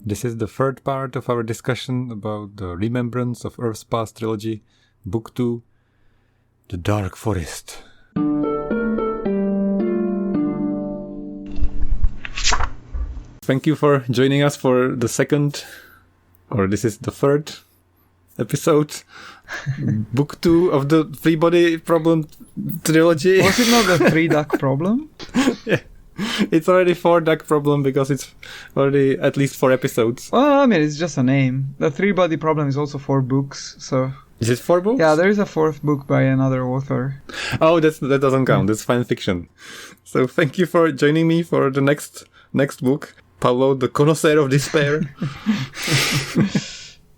This is the third part of our discussion about the Remembrance of Earth's Past trilogy, Book 2, The Dark Forest. Thank you for joining us for the second, or this is the third episode, Book 2 of the Three Body Problem trilogy. Was it not the Three Duck Problem? Yeah. It's already 4 duck problem because it's already at least 4 episodes. Well, I mean, it's just a name. The Three Body Problem is also 4 books, so... Is it 4 books? Yeah, there is a 4th book by another author. Oh, that doesn't count. That's fan fiction. So thank you for joining me for the next book, Paulo, the Connoisseur of Despair.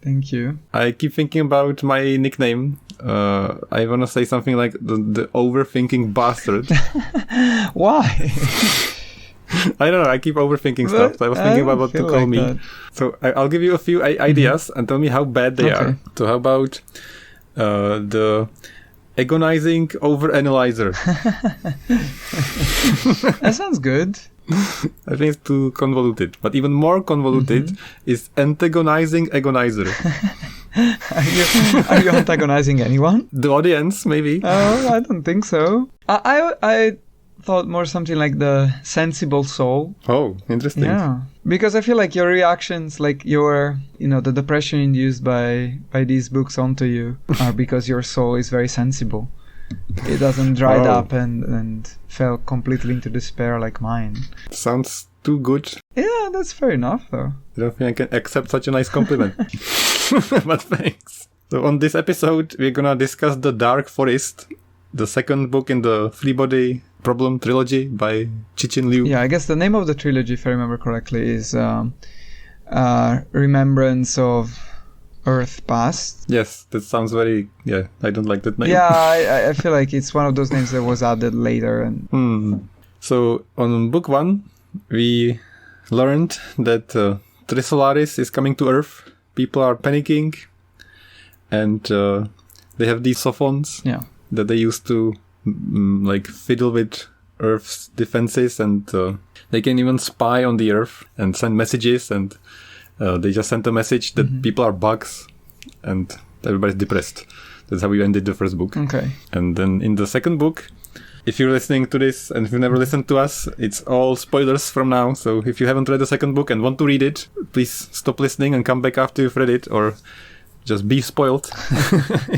Thank you. I keep thinking about my nickname. I want to say something like the overthinking bastard. Why? I don't know. I keep overthinking stuff. So I was thinking about what to call me. That. So I'll give you a few ideas and tell me how bad they are. So how about the agonizing overanalyzer? That sounds good. I think it's too convoluted. But even more convoluted is antagonizing agonizer. Are you antagonizing anyone? The audience, maybe. Oh, I don't think so. I thought more something like the sensible soul. Oh, interesting. Yeah, because I feel like your reactions, like your, the depression induced by these books onto you, are because your soul is very sensible. It doesn't dry up and fell completely into despair like mine. Sounds too good. Yeah, that's fair enough, though. I don't think I can accept such a nice compliment. But thanks. So on this episode, we're gonna discuss The Dark Forest, the second book in the Three Body Problem trilogy by Cixin Liu. Yeah, I guess the name of the trilogy, if I remember correctly, is Remembrance of Earth Past. Yes, that sounds very... Yeah, I don't like that name. Yeah, I feel like it's one of those names that was added later. And So on book 1, we learned that Trisolaris is coming to Earth. People are panicking, and they have these sophons that they use to fiddle with Earth's defenses, and they can even spy on the Earth and send messages, and they just sent a message that people are bugs and everybody's depressed. That's how we ended the first book. Okay. And then in the second book, if you're listening to this and if you've never listened to us, it's all spoilers from now. So if you haven't read the second book and want to read it, please stop listening and come back after you've read it, or just be spoiled.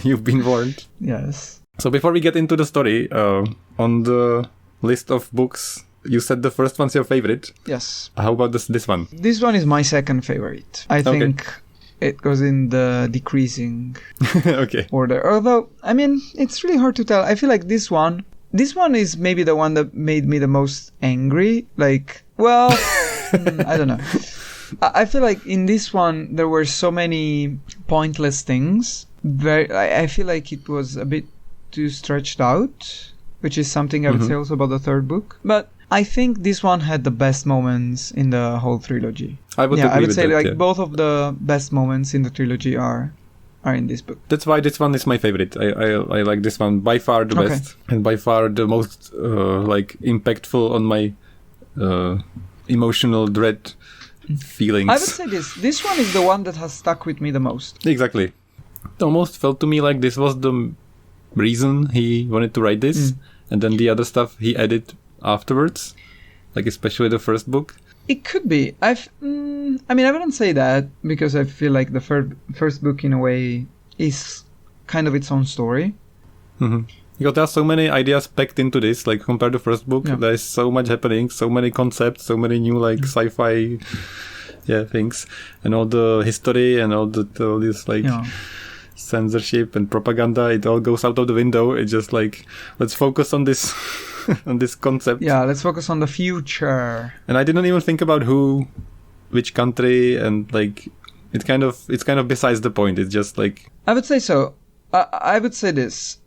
You've been warned. Yes. So before we get into the story, on the list of books, you said the first one's your favorite. Yes. How about this one? This one is my second favorite. I think it goes in the decreasing order. Although, I mean, it's really hard to tell. I feel like this one is maybe the one that made me the most angry. Like, well, I don't know. I feel like in this one, there were so many pointless things. I feel like it was a bit too stretched out, which is something I would say also about the third book. But I think this one had the best moments in the whole trilogy. I would say both of the best moments in the trilogy are in this book. That's why this one is my favorite. I like this one by far the best, and by far the most impactful on my emotional dread feelings. I would say this one is the one that has stuck with me the most. Exactly. It almost felt to me like this was the reason he wanted to write this, and then the other stuff he added afterwards, like especially the first book. It could be. I wouldn't say that, because I feel like the first book in a way is kind of its own story. Because there are so many ideas packed into this, like compared to the first book. There's so much happening, so many concepts, so many new sci-fi things, and all the history and all this censorship and propaganda. It all goes out of the window. It's just like, let's focus on this on this concept. Yeah, let's focus on the future. And I didn't even think about which country, and it's kind of besides the point. It's just like, I would say so. I would say this,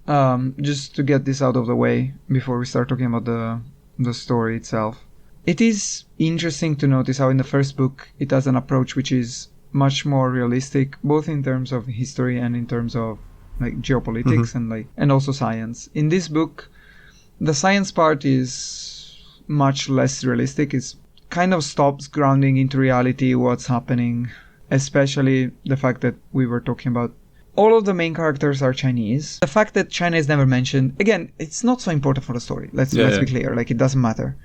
just to get this out of the way before we start talking about the story itself. It is interesting to notice how in the first book it has an approach which is much more realistic, both in terms of history and in terms of geopolitics and also science. In this book, the science part is much less realistic. It kind of stops grounding into reality what's happening, especially the fact that we were talking about all of the main characters are Chinese. The fact that China is never mentioned, again, it's not so important for the story. Let's be clear. Like, it doesn't matter.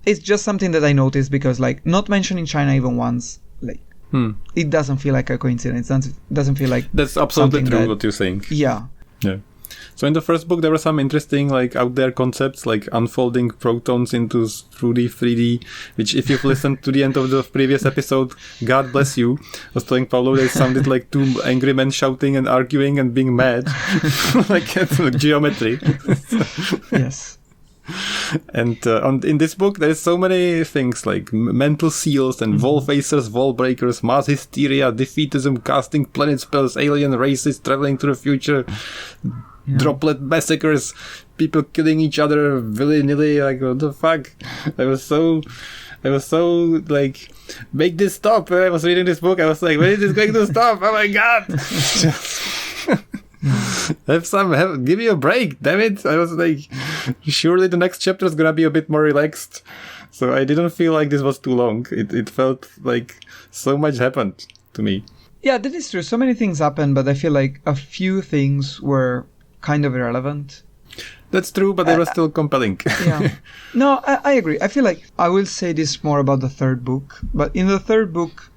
It's just something that I noticed because, like, not mentioning China even once, like, it doesn't feel like a coincidence. It doesn't feel like that's absolutely true what you're saying. Yeah. So in the first book, there were some interesting, like, out there concepts, like unfolding protons into 2D, 3D, which if you've listened to the end of the previous episode, God bless you, I was telling Paulo they sounded like two angry men shouting and arguing and being mad, like geometry. Yes. And in this book, there is so many things like mental seals and Wallfacers, Wallbreakers, mass hysteria, defeatism, casting planet spells, alien races traveling to the future, droplet massacres, people killing each other willy-nilly. Like, what the fuck? I was so like, make this stop. When I was reading this book, I was like, when is this going to stop? Oh my god! Give me a break, damn it. I was like, surely the next chapter is gonna be a bit more relaxed. So I didn't feel like this was too long. It felt like so much happened to me. Yeah, that is true. So many things happened, but I feel like a few things were kind of irrelevant. That's true, but they were still compelling. Yeah. No, I agree. I feel like I will say this more about the third book, but in the third book,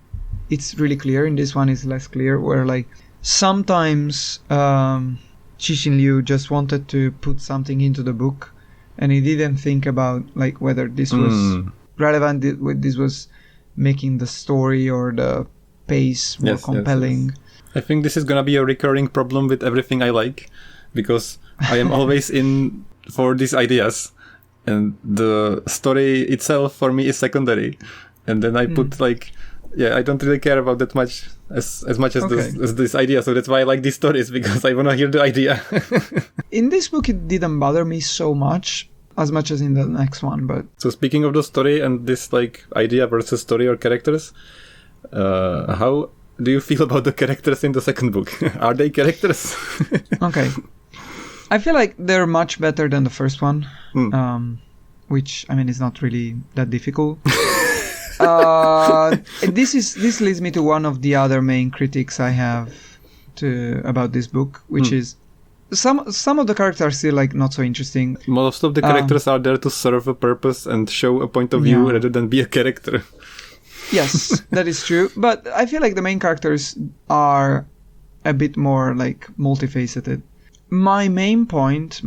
it's really clear. In this one, it's less clear, where, like, sometimes Cixin Liu just wanted to put something into the book, and he didn't think about, like, whether this was relevant, this was making the story or the pace more compelling. Yes. I think this is gonna be a recurring problem with everything I like, because I am always in for these ideas, and the story itself for me is secondary, and then I put like, I don't really care about that much as much as this idea. So that's why I like these stories, because I want to hear the idea. In this book, it didn't bother me so much as in the next one. But so speaking of the story and this, like, idea versus story or characters, how do you feel about the characters in the second book? Are they characters? Okay. I feel like they're much better than the first one, which, I mean, is not really that difficult. This leads me to one of the other main critiques I have about this book, which is some of the characters are still, like, not so interesting. Most of the characters are there to serve a purpose and show a point of view rather than be a character. Yes, that is true. But I feel like the main characters are a bit more, like, multifaceted. My main point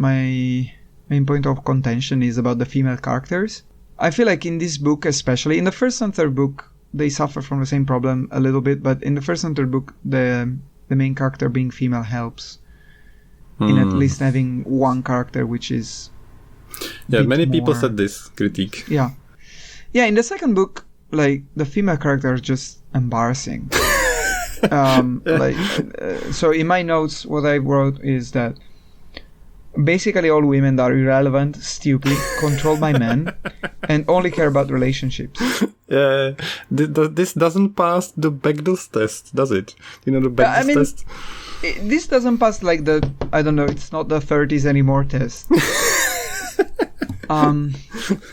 of contention is about the female characters. I feel like in this book, especially in the first and third book, they suffer from the same problem a little bit. But in the first and third book, the main character being female helps in at least having one character which is many people said this critique. Yeah. In the second book, like, the female character is just embarrassing. So in my notes, what I wrote is that basically all women are irrelevant, stupid, controlled by men, and only care about relationships. This doesn't pass the Bechdel test, does it? You know the Bechdel test? This doesn't pass, like, the, I don't know, it's not the 30s anymore test.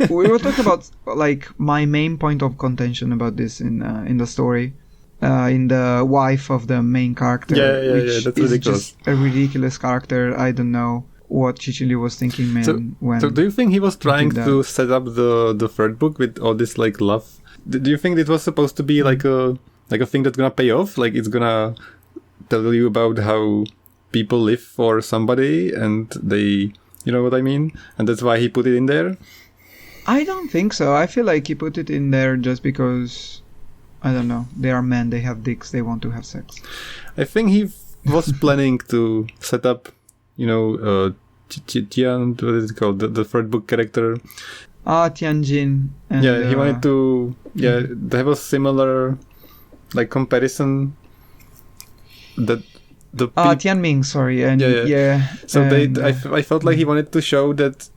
We will talk about, like, my main point of contention about this in the story. In the wife of the main character, which that's is ridiculous. Just a ridiculous character. I don't know what Cixin Liu was thinking, man. So do you think he was trying to set up the third book with all this, like, love? Do you think it was supposed to be like a thing that's gonna pay off? Like, it's gonna tell you about how people live for somebody and they, you know what I mean? And that's why he put it in there? I don't think so. I feel like he put it in there just because, I don't know, they are men, they have dicks, they want to have sex. I think he was planning to set up, you know, Tian, what is it called? The third book character. Tianjin. And, he wanted to, have a similar, like, comparison that the Tianming, sorry. And So I felt like he wanted to show that,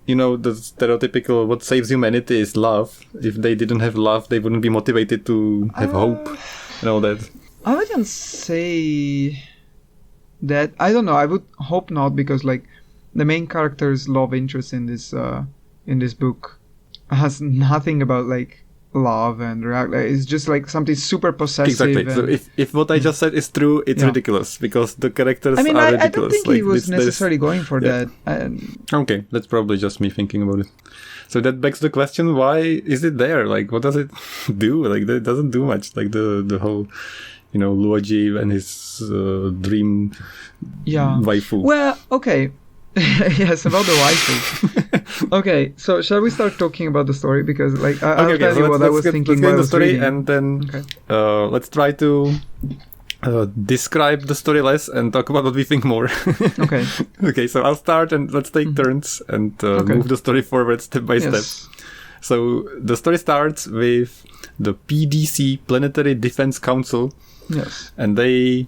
you know, the stereotypical what saves humanity is love. If they didn't have love, they wouldn't be motivated to have hope and all that. I wouldn't say that. I don't know. I would hope not, because, like, the main character's love interest in this book has nothing about like love and it's just like something super possessive. Exactly. So if what I just said is true, it's ridiculous because the characters are ridiculous. I don't think he was necessarily going for that. Okay, that's probably just me thinking about it. So that begs the question: why is it there? Like, what does it do? Like, it doesn't do much. Like the whole, Luo Ji and his dream waifu. Well, okay. Yes, about the waifu. Okay, so shall we start talking about the story? Because I'll tell you what I was thinking while I was reading. And then let's try to describe the story less and talk about what we think more. Okay. Okay, so I'll start and let's take turns and move the story forward step by step. So the story starts with the PDC, Planetary Defense Council. Yes. And they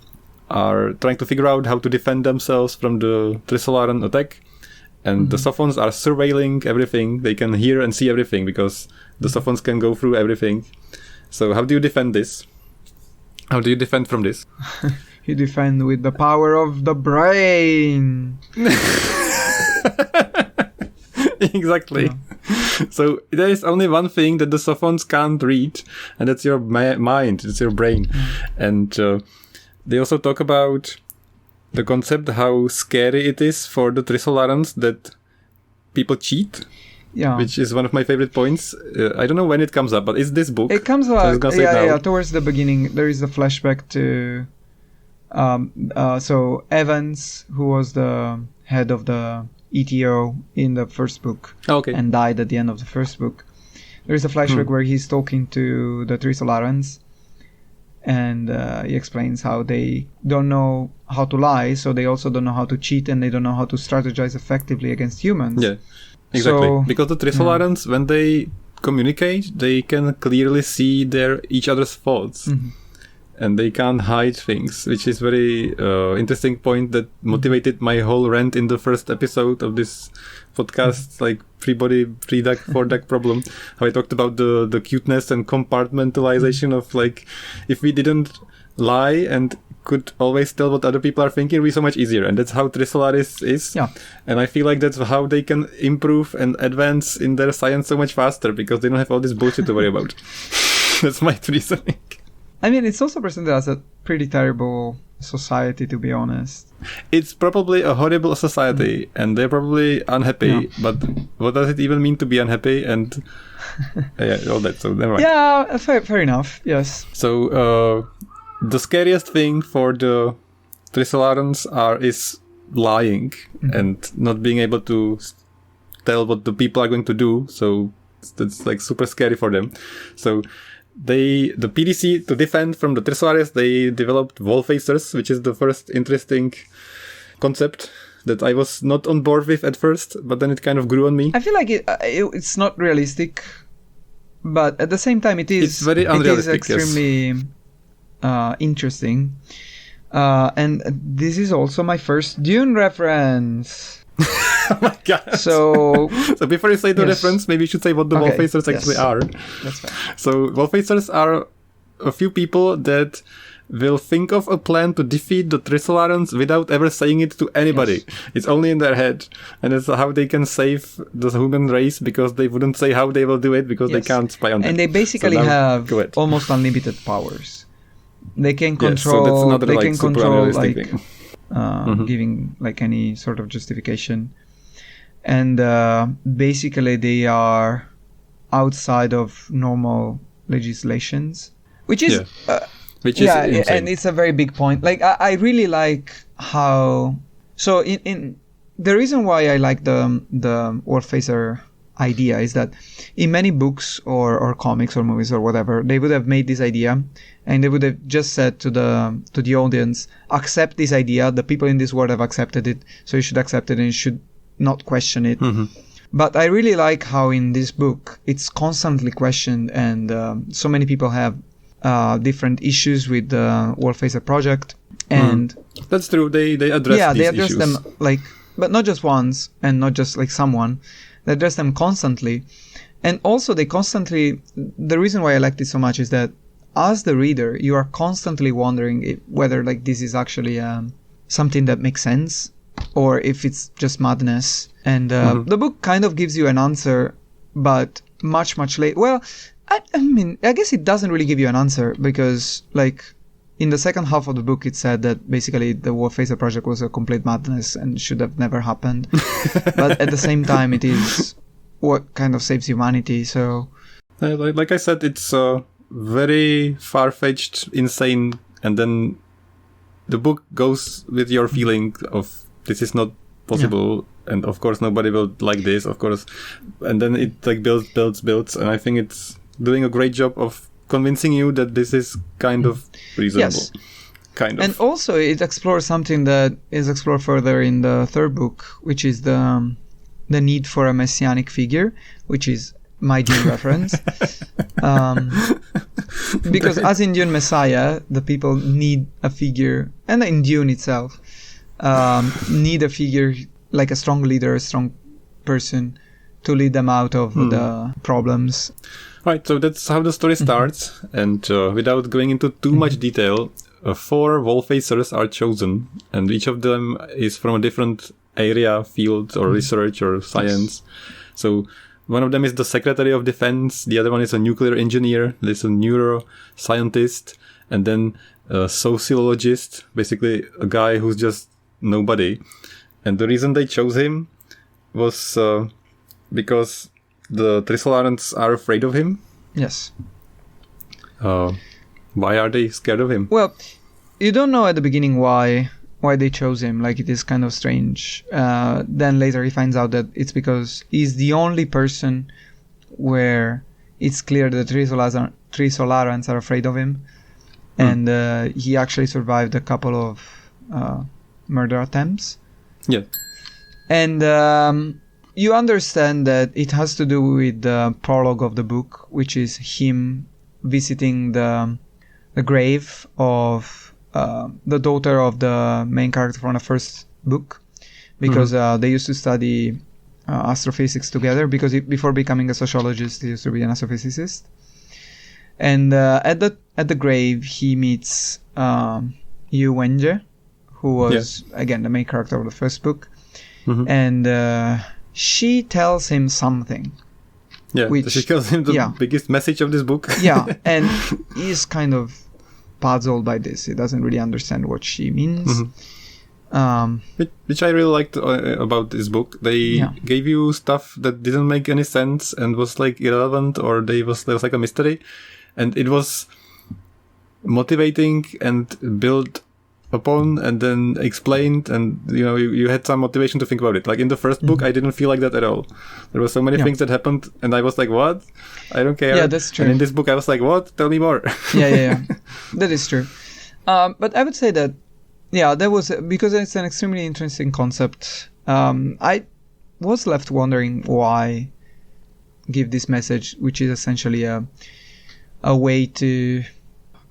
are trying to figure out how to defend themselves from the Trisolaran attack. And the Sophons are surveilling everything. They can hear and see everything because the Sophons can go through everything. So how do you defend this? How do you defend from this? You defend with the power of the brain. Exactly. Yeah. So there is only one thing that the Sophons can't read, and that's your mind, it's your brain. And they also talk about the concept how scary it is for the Trisolarans that people cheat. Yeah. Which is one of my favorite points. I don't know when it comes up, but it's this book. It comes up, towards the beginning. There is a flashback to... so Evans, who was the head of the ETO in the first book and died at the end of the first book. There is a flashback where he's talking to the Trisolarans, and he explains how they don't know how to lie, so they also don't know how to cheat, and they don't know how to strategize effectively against humans. Yeah. Exactly, because the Trisolarans, when they communicate, they can clearly see each other's thoughts, and they can't hide things, which is very interesting point that motivated my whole rant in the first episode of this podcast, like 3-body, 3-duck, 4-duck problem. How I talked about the cuteness and compartmentalization of like, if we didn't lie and could always tell what other people are thinking, it would be so much easier. And that's how Trisolaris is. Yeah. And I feel like that's how they can improve and advance in their science so much faster, because they don't have all this bullshit to worry about. That's my reasoning. I mean, it's also presented as a pretty terrible society, to be honest. It's probably a horrible society, and they're probably unhappy. But what does it even mean to be unhappy? And all that. So never mind. Yeah, fair enough. Yes. So the scariest thing for the Trisolarans is lying and not being able to tell what the people are going to do. So that's like super scary for them. So the PDC, to defend from the Trisolaris, they developed Wallfacers, which is the first interesting concept that I was not on board with at first, but then it kind of grew on me. I feel like it's not realistic, but at the same time it is. It's very unrealistic. It is extremely interesting. And this is also my first Dune reference. Oh my god. So before you say the reference, maybe you should say what the Wallfacers actually are. That's fine. So Wallfacers are a few people that will think of a plan to defeat the Trisolarans without ever saying it to anybody. Yes. It's only in their head. And it's how they can save the human race, because they wouldn't say how they will do it, because they can't spy on them. And they basically have almost unlimited powers. They can control, so that's they can control like giving like any sort of justification. And basically they are outside of normal legislations, which is insane. And it's a very big point. Like I really like how, so in the reason why I like the Wallfacer idea is that in many books or comics or movies or whatever, they would have made this idea and they would have just said to the audience, accept this idea, the people in this world have accepted it, so you should accept it and you should not question it. But I really like how in this book it's constantly questioned, and so many people have different issues with the Wallfacer project, and that's true. They address these issues. Them like, but not just once and not just like someone. They address them constantly, and also they constantly. The reason why I like this so much is that as the reader, you are constantly wondering whether like this is actually something that makes sense, or if it's just madness. And the book kind of gives you an answer, but much later. Well, I mean, I guess it doesn't really give you an answer because, like, in the second half of the book, it said that basically the Wallfacer project was a complete madness and should have never happened. But at the same time, it is what kind of saves humanity. So, like I said, it's very far-fetched, insane, and then the book goes with your feeling of this is not possible. Yeah. And of course, nobody will like this, of course. And then it like builds. And I think it's doing a great job of convincing you that this is kind of reasonable. Yes. Kind of. And also it explores something that is explored further in the third book, which is the need for a messianic figure, which is my Dune reference. Because as in Dune Messiah, the people need a figure, and in Dune itself, need a figure like a strong leader, a strong person to lead them out of the problems. Right, so that's how the story starts. And without going into too much detail, 4 Wallfacers are chosen, and each of them is from a different area, field, or research, or science. So one of them is the Secretary of Defense, the other one is a nuclear engineer, there's a neuroscientist, and then a sociologist, basically a guy who's just nobody. And the reason they chose him was because the Trisolarans are afraid of him. Yes. Why are they scared of him? Well, you don't know at the beginning why they chose him. Like, it is kind of strange. Then later he finds out that it's because he's the only person where it's clear that Trisolarans are afraid of him. And he actually survived a couple of murder attempts. Yeah. And you understand that it has to do with the prologue of the book, which is him visiting the grave of the daughter of the main character from the first book, because they used to study astrophysics together, because before becoming a sociologist he used to be an astrophysicist. And at the grave he meets Yu Wenjie, who was again the main character of the first book. And she tells him something. Yeah, she tells him the biggest message of this book. Yeah, and he's kind of puzzled by this. He doesn't really understand what she means. Which I really liked about this book. They gave you stuff that didn't make any sense and was like irrelevant, or there was like a mystery, and it was motivating and built upon and then explained, and you had some motivation to think about it. Like in the first book, I didn't feel like that at all. There were so many things that happened, and I was like, what? I don't care. Yeah, that's true. And in this book I was like, what? Tell me more. Yeah. That is true. But I would say that that was because it's an extremely interesting concept. I was left wondering why give this message, which is essentially a way to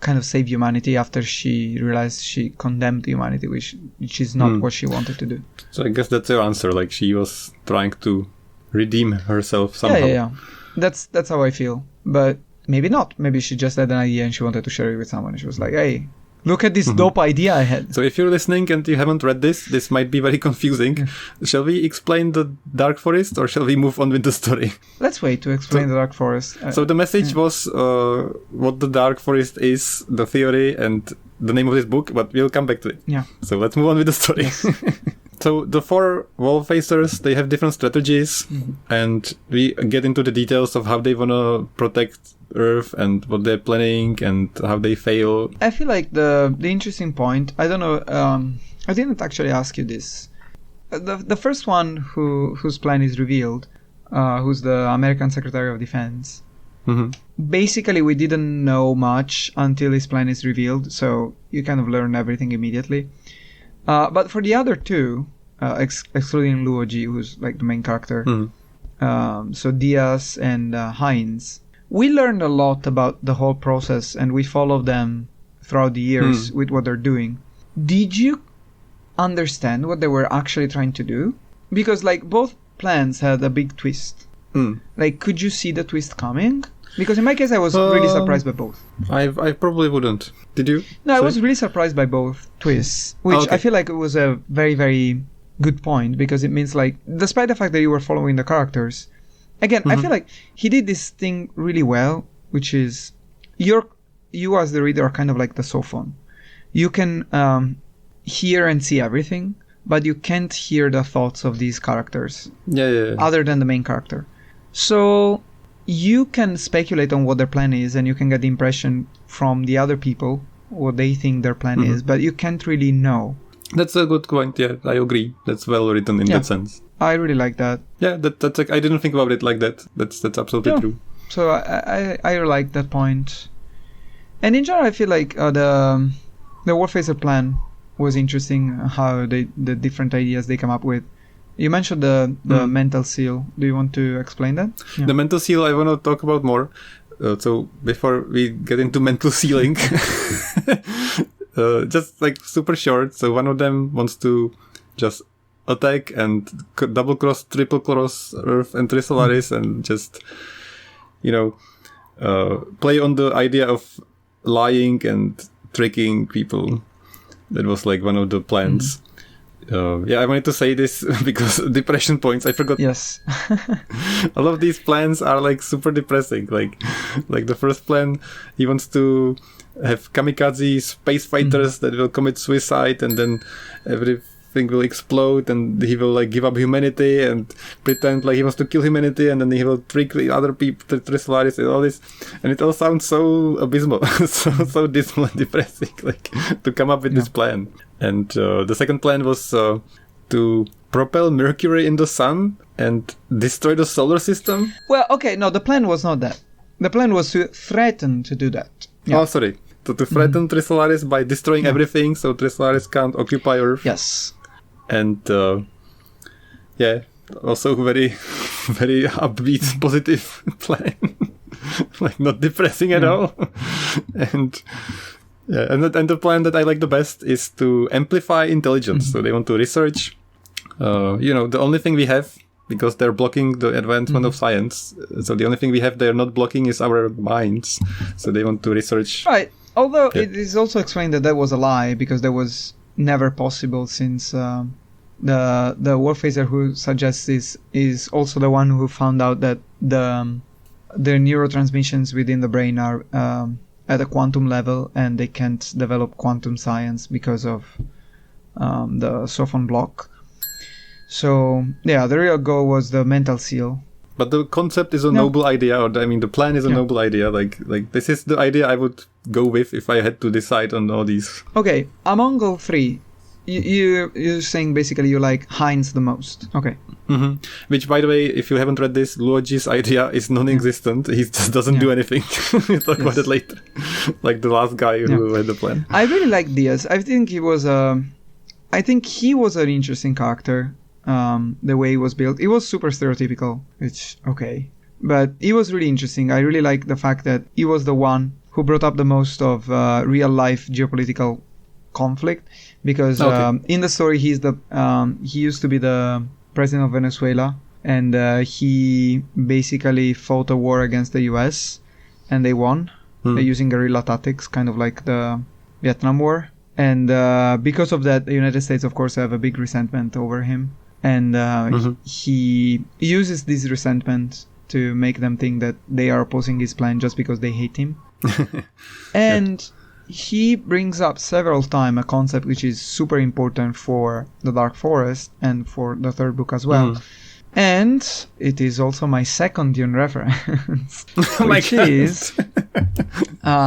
kind of save humanity after she realized she condemned humanity, which is not what she wanted to do. So I guess that's your answer. Like, she was trying to redeem herself somehow. Yeah. That's how I feel. But maybe not. Maybe she just had an idea and she wanted to share it with someone. She was like, hey, look at this dope idea I had. So if you're listening and you haven't read this might be very confusing. Shall we explain the Dark Forest, or shall we move on with the story? Let's wait to explain the Dark Forest. So the message was what the Dark Forest is, the theory, and the name of this book, but we'll come back to it. Yeah. So let's move on with the story. Yes. So the 4 Wallfacers, they have different strategies, and we get into the details of how they want to protect Earth and what they're planning and how they fail. I feel like the interesting point, I don't know, I didn't actually ask you this. The first one whose plan is revealed, who's the American Secretary of Defense, basically we didn't know much until his plan is revealed, so you kind of learn everything immediately. But for the other 2, excluding Luo Ji, who's like the main character, so Diaz and Hines, we learned a lot about the whole process, and we followed them throughout the years with what they're doing. Did you understand what they were actually trying to do? Because like both plans had a big twist. Like, could you see the twist coming? Because in my case, I was really surprised by both. I probably wouldn't. Did you? No, I was really surprised by both twists, which I feel like it was a very, very good point, because it means like, despite the fact that you were following the characters, again, I feel like he did this thing really well, which is you as the reader are kind of like the sophon. You can hear and see everything, but you can't hear the thoughts of these characters. Other than the main character. So you can speculate on what their plan is, and you can get the impression from the other people what they think their plan is, but you can't really know. That's a good point. Yeah, I agree. That's well written in that sense. I really like that. Yeah, that's like, I didn't think about it like that. That's absolutely true. So I like that point. And in general, I feel like the Wallfacer plan was interesting. How the different ideas they come up with. You mentioned the mental seal. Do you want to explain that? Yeah. The mental seal I want to talk about more. So before we get into mental sealing, just like super short. So one of them wants to just attack and double cross, triple cross Earth and Trisolaris and just, play on the idea of lying and tricking people. That was like one of the plans. I wanted to say this because depression points, I forgot. Yes. All of these plans are like super depressing. Like the first plan, he wants to have kamikaze space fighters that will commit suicide, and then everything will explode, and he will like give up humanity and pretend like he wants to kill humanity, and then he will trick the other people, Trisolaris and all this. And it all sounds so abysmal, so dismal and depressing, like to come up with this plan. And the second plan was to propel Mercury in the sun and destroy the solar system. Well, okay, no, the plan was not that. The plan was to threaten to do that. Yeah. Oh, sorry. To threaten Trisolaris by destroying everything, so Trisolaris can't occupy Earth. Yes. And also very, very upbeat, positive plan. Like not depressing at all. And the plan that I like the best is to amplify intelligence. So they want to research, the only thing we have, because they're blocking the advancement of science. So the only thing we have they're not blocking is our minds. So they want to research. Right. Although it is also explained that was a lie, because that was never possible, since the Wallfacer who suggests this is also the one who found out that the neurotransmissions within the brain are at a quantum level, and they can't develop quantum science because of the sophon block. So the real goal was the mental seal. But the concept is a noble idea, the plan is a noble idea. Like this is the idea I would go with if I had to decide on all these. Okay, among all three, you're saying basically you like Heinz the most. Okay. Mm-hmm. Which, by the way, if you haven't read this, Luo Ji's idea is non-existent. He just doesn't do anything. We'll talk about it later. Like the last guy who had the plan. I really like Diaz. I think he was an interesting character. The way he was built, it was super stereotypical, but it was really interesting. I really like the fact that he was the one who brought up the most of real life geopolitical conflict, because in the story he used to be the president of Venezuela, and he basically fought a war against the US, and they won. They're using guerrilla tactics, kind of like the Vietnam War, and because of that, the United States of course have a big resentment over him. And he uses this resentment to make them think that they are opposing his plan just because they hate him. And he brings up several times a concept which is super important for the Dark Forest and for the third book as well. And it is also my second Dune reference, which is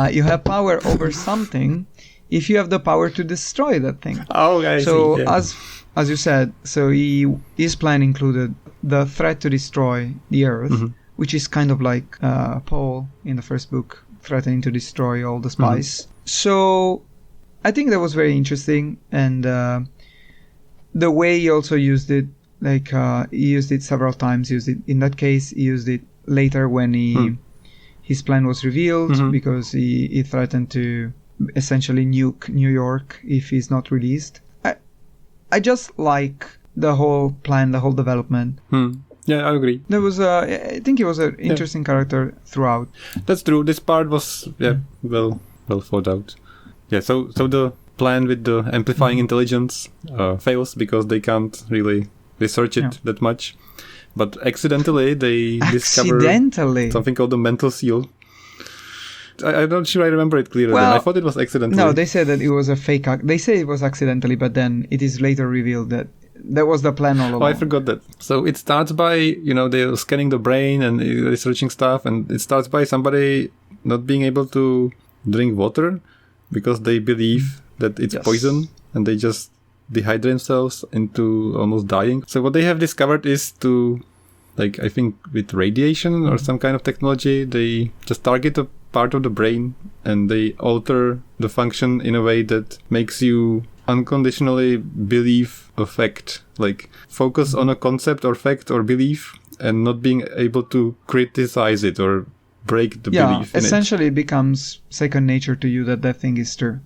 you have power over something if you have the power to destroy that thing. Oh, I see. As you said, so his plan included the threat to destroy the Earth, which is kind of like Paul in the first book, threatening to destroy all the spice. So I think that was very interesting, and the way he also used it, like he used it several times. In that case, he used it later when his plan was revealed, because he threatened to essentially nuke New York if he's not released. I just like the whole plan, the whole development. Yeah, I agree. There was I think he was an interesting character throughout. That's true. This part was well thought out. Yeah, so the plan with the amplifying intelligence fails because they can't really research it that much. but accidentally they discover something called the mental seal. I'm not sure I remember it clearly. I thought it was accidentally. No, they said that it was a fake. They say it was accidentally, but then it is later revealed that was the plan all along. Oh, I forgot that. So it starts by, they're scanning the brain and researching stuff, and it starts by somebody not being able to drink water because they believe that it's poison, and they just dehydrate themselves into almost dying. So what they have discovered is to, I think with radiation or some kind of technology, they just target a part of the brain and they alter the function in a way that makes you unconditionally believe a fact, focus on a concept or fact or belief and not being able to criticize it or break the belief in essentially it becomes second nature to you that thing is true.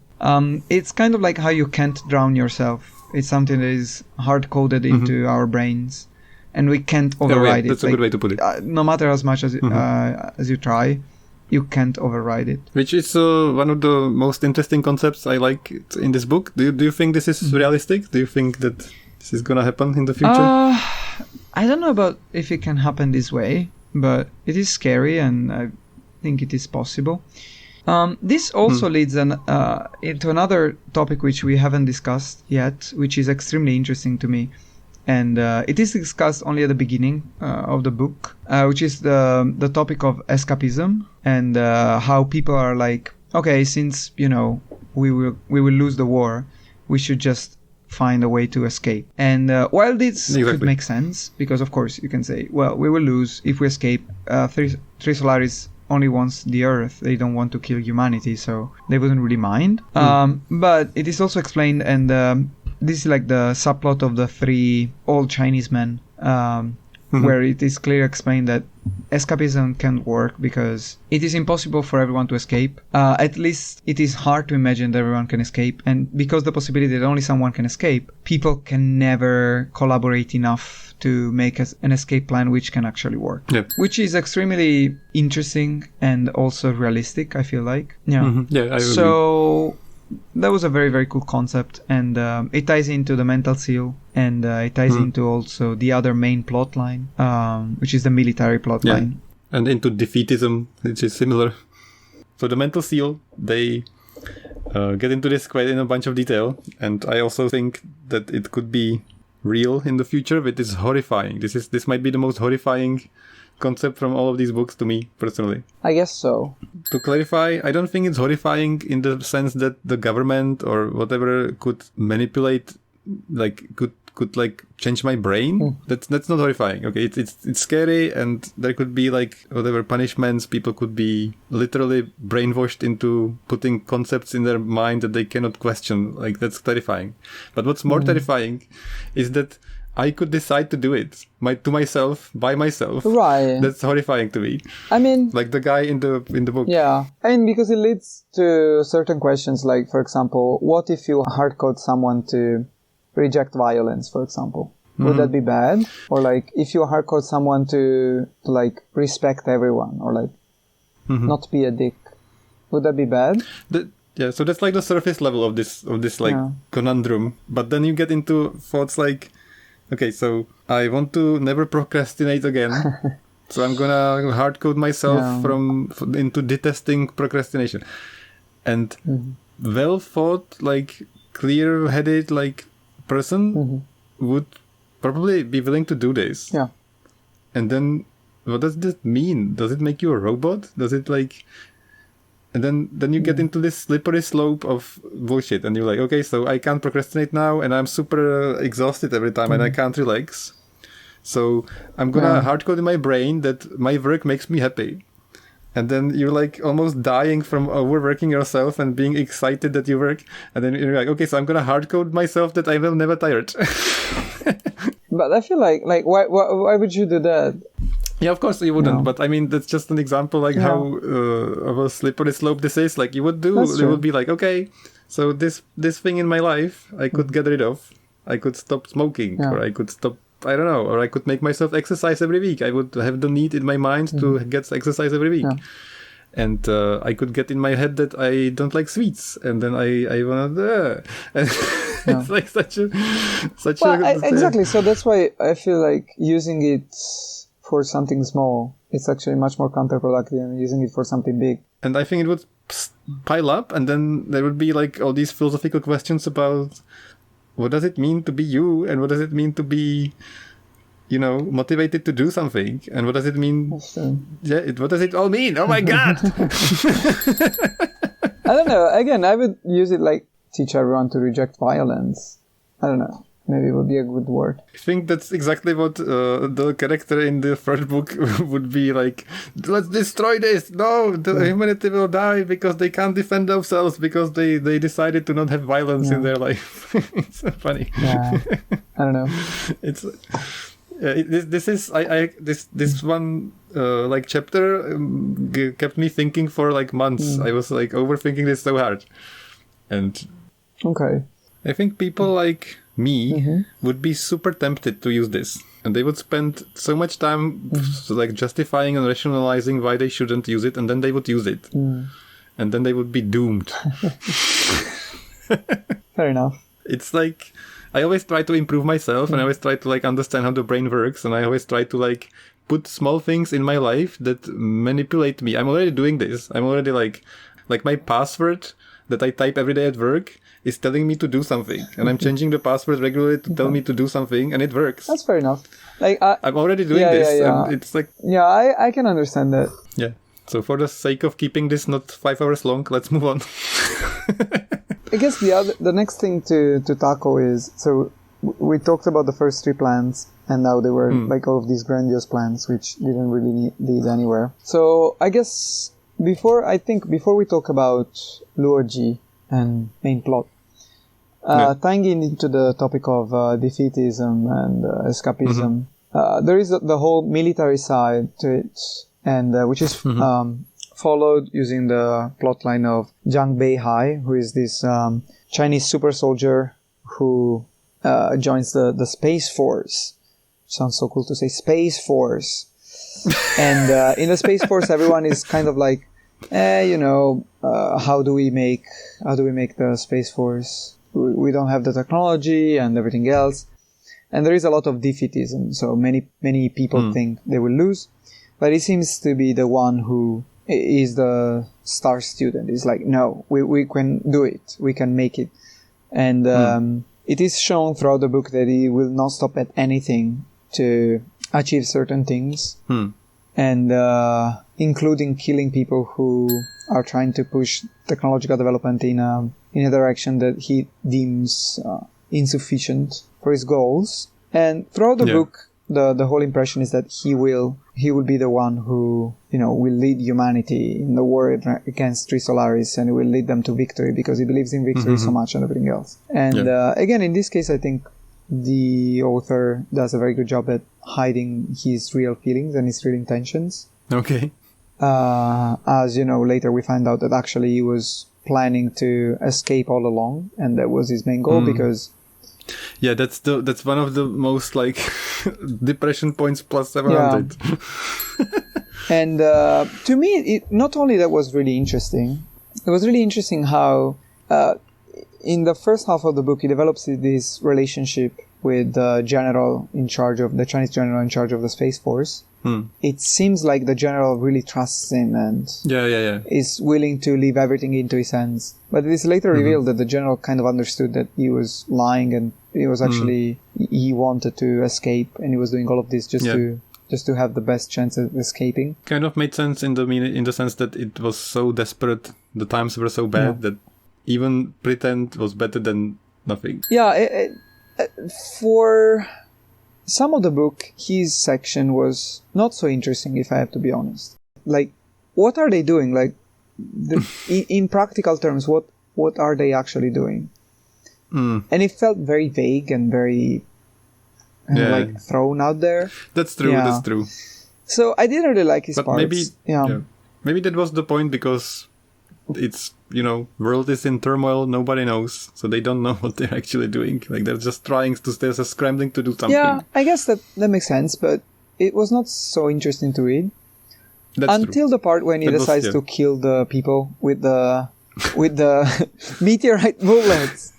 It's kind of like how you can't drown yourself. It's something that is hard-coded into our brains and we can't override it. That's a good way to put it. No matter as much as you try, you can't override it. Which is one of the most interesting concepts I like in this book. Do you think this is realistic? Do you think that this is going to happen in the future? I don't know about if it can happen this way, but it is scary and I think it is possible. This also leads into another topic which we haven't discussed yet, which is extremely interesting to me. And it is discussed only at the beginning of the book, which is the topic of escapism and how people are like, okay, since we will lose the war, we should just find a way to escape. And while this could make sense, because of course you can say, well, we will lose if we escape. Three Solaris only wants the Earth; they don't want to kill humanity, so they wouldn't really mind. But it is also explained and. This is like the subplot of the three old Chinese men, where it is clearly explained that escapism can't work because it is impossible for everyone to escape. At least it is hard to imagine that everyone can escape. And because the possibility that only someone can escape, people can never collaborate enough to make an escape plan which can actually work. Yep. Which is extremely interesting and also realistic, I feel like. Yeah. Yeah, I agree. So that was a very, very cool concept, and it ties into the mental seal, and it ties into also the other main plot line, which is the military plot line. And into defeatism, which is similar. So the mental seal, they get into this quite in a bunch of detail, and I also think that it could be real in the future, but it's horrifying. This might be the most horrifying concept from all of these books to me personally. I guess so. To clarify, I don't think it's horrifying in the sense that the government or whatever could manipulate, could change my brain. That's not horrifying. Okay, it's scary, and there could be whatever punishments. People could be literally brainwashed into putting concepts in their mind that they cannot question. That's terrifying. But what's more terrifying is that I could decide to do it by myself. Right. That's horrifying to me. I mean, like the guy in the book. Yeah. I mean, because it leads to certain questions, like, for example, what if you hardcode someone to reject violence, for example? Would that be bad? Or if you hardcode someone to respect everyone or not be a dick, would that be bad? Yeah, so that's the surface level of this conundrum. But then you get into thoughts okay, so I want to never procrastinate again. So I'm gonna hardcode myself into detesting procrastination. And well thought, clear-headed, person would probably be willing to do this. Yeah. And then what does this mean? Does it make you a robot? Does it and then you get into this slippery slope of bullshit, and you're like, okay, so I can't procrastinate now, and I'm super exhausted every time, and I can't relax. So I'm gonna hardcode in my brain that my work makes me happy. And then you're almost dying from overworking yourself and being excited that you work. And then you're like, okay, so I'm gonna hardcode myself that I will never tired. But I feel why would you do that? Yeah, of course you wouldn't, but I mean, that's just an example how of a slippery slope this is. You would do, you would be okay, so this thing in my life, I could get rid of. I could stop smoking, or I could stop, I don't know, or I could make myself exercise every week. I would have the need in my mind to get exercise every week. Yeah. And I could get in my head that I don't like sweets, and then I wanna... It's like such a exactly. So that's why I feel like using it for something small, it's actually much more counterproductive than using it for something big. And I think it would pile up, and then there would be like all these philosophical questions about what does it mean to be you, and what does it mean to be, motivated to do something, and what does it mean? What does it all mean? Oh my god! I don't know. Again, I would use it like teach everyone to reject violence. I don't know. Maybe it would be a good word. I think that's exactly what the character in the first book would be like. Let's destroy this. No, humanity will die because they can't defend themselves because they decided to not have violence in their life. It's so funny. Yeah, I don't know. It's this one like chapter kept me thinking for like months. I was like overthinking this so hard, and I think people like me would be super tempted to use this, and they would spend so much time like justifying and rationalizing why they shouldn't use it, and then they would use it, and then they would be doomed. Fair enough. It's like I always try to improve myself, and I always try to like understand how the brain works, and I always try to like put small things in my life that manipulate me. I'm already doing this. I'm already like my password that I type every day at work is telling me to do something, and I'm changing the password regularly to tell me to do something, and it works. That's fair enough. Like I'm already doing this, and it's like I can understand that. Yeah. So for the sake of keeping this not 5 hours long, let's move on. I guess the next thing to tackle is, so we talked about the first 3 plans, and now they were like all of these grandiose plans which didn't really lead anywhere. So I guess before we talk about Luo Ji and main plot, tying into the topic of defeatism and escapism, there is the whole military side to it, and which is followed using the plotline of Zhang Beihai, who is this Chinese super soldier who joins the Space Force. Sounds so cool to say Space Force. And in the Space Force, everyone is kind of like, how do we make the Space Force? We don't have the technology and everything else. And there is a lot of defeatism. So many people think they will lose. But he seems to be the one who is the star student. He's like, no, we can do it. We can make it. And it is shown throughout the book that he will not stop at anything to achieve certain things. And including killing people who are trying to push technological development in a direction that he deems insufficient for his goals. And throughout the book, the whole impression is that he will be the one who will lead humanity in the war against Trisolaris, and he will lead them to victory because he believes in victory so much and everything else. And again, in this case, I think the author does a very good job at hiding his real feelings and his real intentions. Okay. As later we find out that actually he was planning to escape all along, and that was his main goal because. Yeah, that's one of the most like depression points plus 700. And to me, not only that was really interesting. It was really interesting how in the first half of the book he develops this relationship with the general in charge of the Chinese general in charge of the Space Force. It seems like the general really trusts him and is willing to leave everything into his hands. But it is later revealed that the general kind of understood that he was lying, and it was actually he wanted to escape, and he was doing all of this just to have the best chance of escaping. Kind of made sense in the sense that it was so desperate, the times were so bad that even pretend was better than nothing. Yeah, for some of the book, his section was not so interesting, if I have to be honest. Like, what are they doing? Like, in practical terms, what are they actually doing? And it felt very vague and very like thrown out there. That's true. Yeah. That's true. So I didn't really like his parts. Maybe that was the point, because it's world is in turmoil, nobody knows, so they don't know what they're actually doing. Like, they're just scrambling to do something. Yeah, I guess that makes sense, but it was not so interesting to read. That's until true. The part when he decides to kill the people with the meteorite bullets.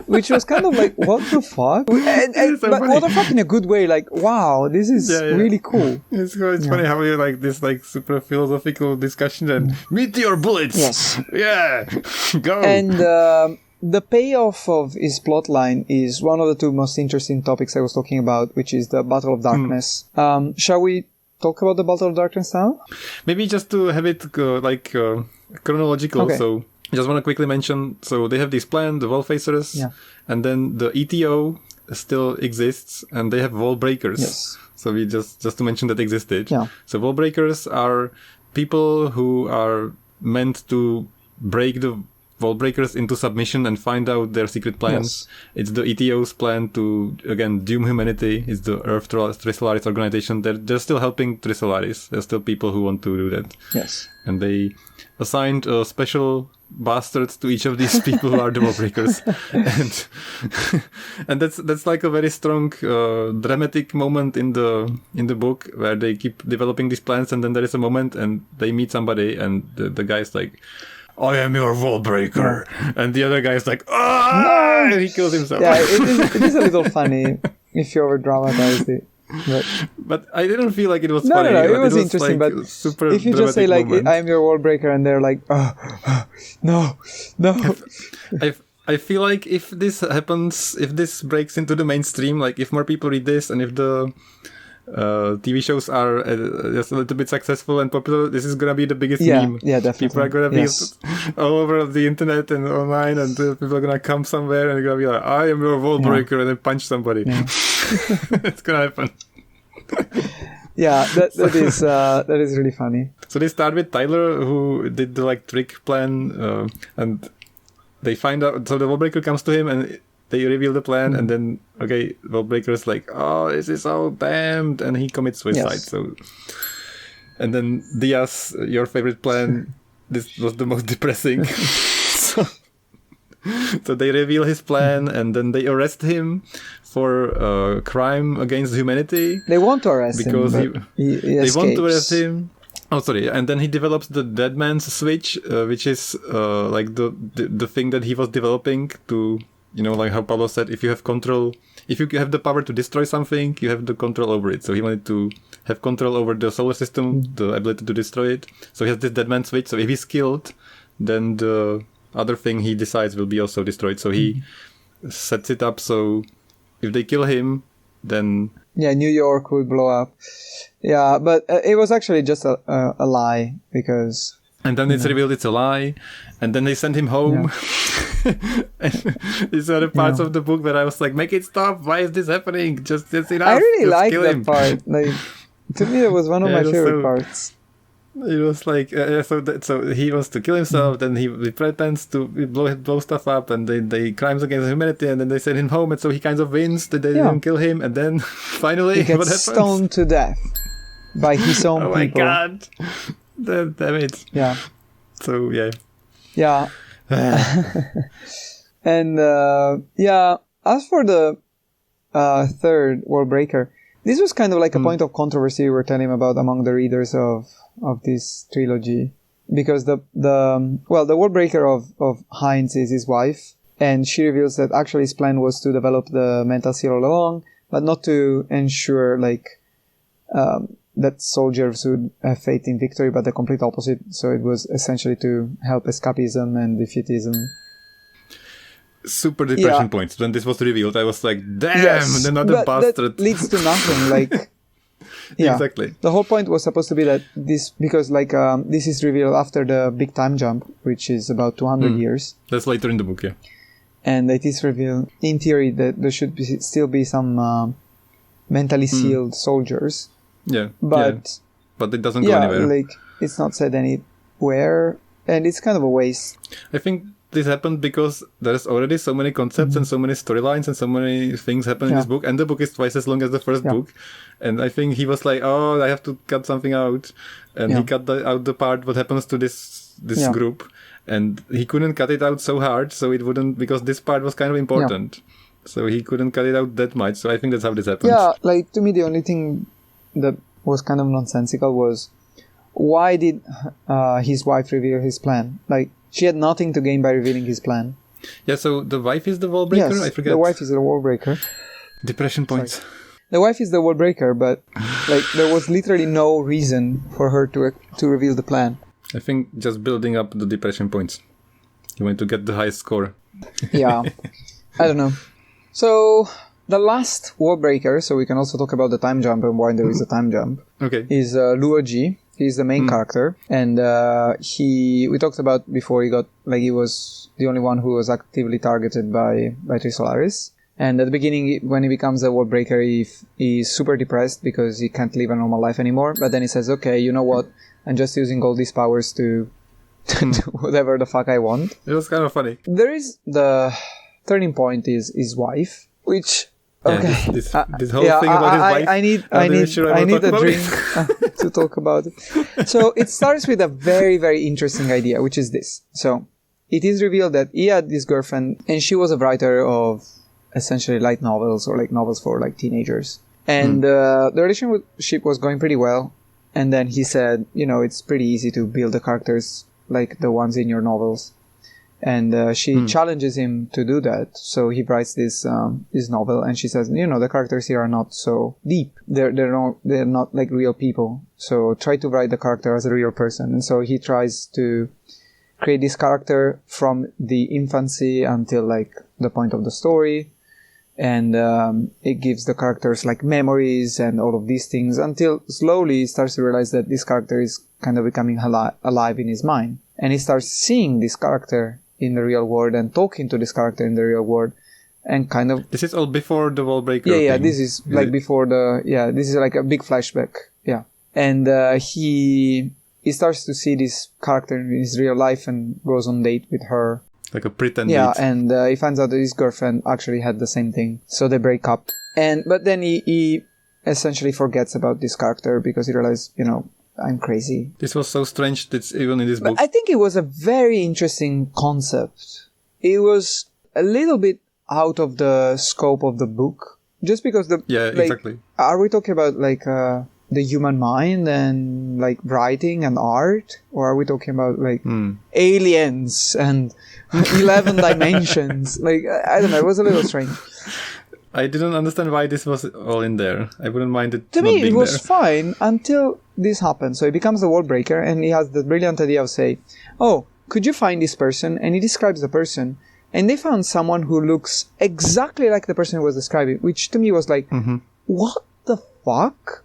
which was kind of like, what the fuck? But what the fuck in a good way, like, wow, this is really cool. It's funny how you like this like super philosophical discussion and meteor bullets. Yes. Yeah. Go. And the payoff of his plotline is one of the two most interesting topics I was talking about, which is the Battle of Darkness. Shall we talk about the Battle of Darkness now? Maybe just to have it chronological. Okay. So just want to quickly mention, so they have this plan, the Wallfacers, and then the ETO still exists, and they have Wallbreakers. Yes. So we just to mention that existed. Yeah. So Wallbreakers are people who are meant to break the Wallbreakers into submission and find out their secret plans. Yes. It's the ETO's plan to, again, doom humanity. It's the Earth Trisolaris organization. They're still helping Trisolaris. There's still people who want to do that. Yes. And they assigned a special bastards to each of these people who are the Wallbreakers. and that's like a very strong dramatic moment in the book where they keep developing these plans, and then there is a moment and they meet somebody and the guy's like, I am your Wallbreaker. Yeah. And the other guy's like, ah! No! And he kills himself. Yeah, it is a little funny if you over dramatize it. But I didn't feel like it was funny. No, it was interesting. Like but super if you just say like, moment. I am your Wallbreaker, and they're like, no. I feel like if this happens, if this breaks into the mainstream, like if more people read this and if the TV shows are just a little bit successful and popular, this is gonna be the biggest meme. Yeah, definitely. People are gonna be all over the internet and online, and people are gonna come somewhere and they're gonna be like, I am your Wallbreaker, and then punch somebody. Yeah. It's gonna happen. Yeah, that is really funny. So they start with Tyler, who did the like trick plan, and they find out. So the Wallbreaker comes to him and they reveal the plan, and then Wallbreaker's like, oh, this is all damned, and he commits suicide. Yes. So, and then Diaz, your favorite plan, this was the most depressing. So they reveal his plan, and then they arrest him for crime against humanity. They want to arrest him because they want to arrest him. Oh, sorry. And then he develops the Dead Man's Switch, which is like the thing that he was developing to, you know, like how Pablo said, if you have control, if you have the power to destroy something, you have the control over it. So he wanted to have control over the solar system, the ability to destroy it. So he has this Dead Man's Switch. So if he's killed, then the other thing he decides will be also destroyed. So he sets it up so if they kill him, then... Yeah, New York would blow up. Yeah, but it was actually just a lie, because... And then it's revealed it's a lie, and then they send him home. Yeah. These are the parts of the book where I was like, make it stop, why is this happening? Just enough. I really liked that him. part. Like, to me, it was one of my favorite parts. It was like, so he wants to kill himself, then he pretends to blow stuff up, and they crimes against humanity, and then they send him home, and so he kind of wins that they didn't kill him, and then finally, he gets what happens? Stoned to death by his own people. Oh my god. Damn it. Yeah. So, yeah. Yeah. And, as for the third Wallbreaker, this was kind of like a point of controversy we were telling him about among the readers of this trilogy, because the Wallbreaker of Heinz is his wife, and she reveals that actually his plan was to develop the mental seal all along, but not to ensure that soldiers would have faith in victory, but the complete opposite. So it was essentially to help escapism and defeatism. Super depression points. When this was revealed, I was like, damn, another bastard. That leads to nothing. Like, yeah, exactly. The whole point was supposed to be that this, because this is revealed after the big time jump, which is about 200 years. That's later in the book, yeah. And it is revealed, in theory, that there should still be some mentally sealed soldiers. Yeah. But it doesn't go anywhere. Like, it's not said anywhere, and it's kind of a waste. I think this happened because there's already so many concepts and so many storylines and so many things happen in this book, and the book is twice as long as the first book, and I think he was like, oh, I have to cut something out, and he cut out the part what happens to this group, and he couldn't cut it out so hard, so it wouldn't, because this part was kind of important, so he couldn't cut it out that much. So I think that's how this happened. Yeah, like, to me, the only thing that was kind of nonsensical was, why did his wife reveal his plan? Like, she had nothing to gain by revealing his plan. Yeah, so the wife is the Wallbreaker? Yes, I forget. the wife is the Wallbreaker. Depression points. Sorry. The wife is the Wallbreaker, but like there was literally no reason for her to reveal the plan. I think just building up the depression points. You want to get the highest score. Yeah. I don't know. So the last Wallbreaker, so we can also talk about the time jump and why there is a time jump, is Luo Ji. He's the main character, and we talked about before he was the only one who was actively targeted by Trisolaris. And at the beginning, when he becomes a Wallbreaker, he's super depressed because he can't live a normal life anymore. But then he says, okay, you know what? I'm just using all these powers to do whatever the fuck I want. It was kind of funny. There is the turning point is his wife, which... Okay. Yeah, this whole thing about his wife. I need a drink to talk about it. So it starts with a very, very interesting idea, which is this. So it is revealed that he had this girlfriend, and she was a writer of essentially light novels or like novels for like teenagers. And the relationship was going pretty well. And then he said, it's pretty easy to build the characters like the ones in your novels. And she challenges him to do that. So he writes this novel, and she says, the characters here are not so deep. They're not like real people. So try to write the character as a real person. And so he tries to create this character from the infancy until like the point of the story. And it gives the characters like memories and all of these things until slowly he starts to realize that this character is kind of becoming alive in his mind. And he starts seeing this character in the real world and talking to this character in the real world, and kind of... This is all before the Wallbreaker Yeah, thing. this is like before this is like a big flashback. Yeah. And he starts to see this character in his real life and goes on date with her. Like a pretend Yeah, date. and he finds out that his girlfriend actually had the same thing. So they break up. But then he essentially forgets about this character because he realized, I'm crazy. This was so strange that even in this book. But I think it was a very interesting concept. It was a little bit out of the scope of the book. Just because exactly. Are we talking about like the human mind and like writing and art? Or are we talking about like aliens and 11 dimensions? Like, I don't know, it was a little strange. I didn't understand why this was all in there. I wouldn't mind it. To not me, being it was there. fine until this happened. So he becomes the Wallbreaker, and he has the brilliant idea of saying, "Oh, could you find this person?" And he describes the person, and they found someone who looks exactly like the person who was describing, which to me was like, what the fuck?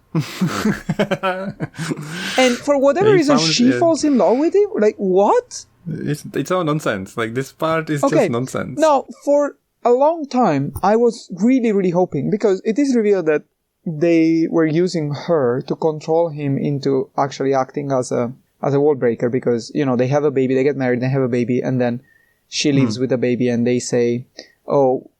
And for whatever reason, she falls in love with him. Like, what? It's all nonsense. Like, this part is just nonsense. Now, for a long time, I was really, really hoping, because it is revealed that they were using her to control him into actually acting as a Wallbreaker, because, they have a baby, they get married, they have a baby, and then she lives with the baby, and they say, we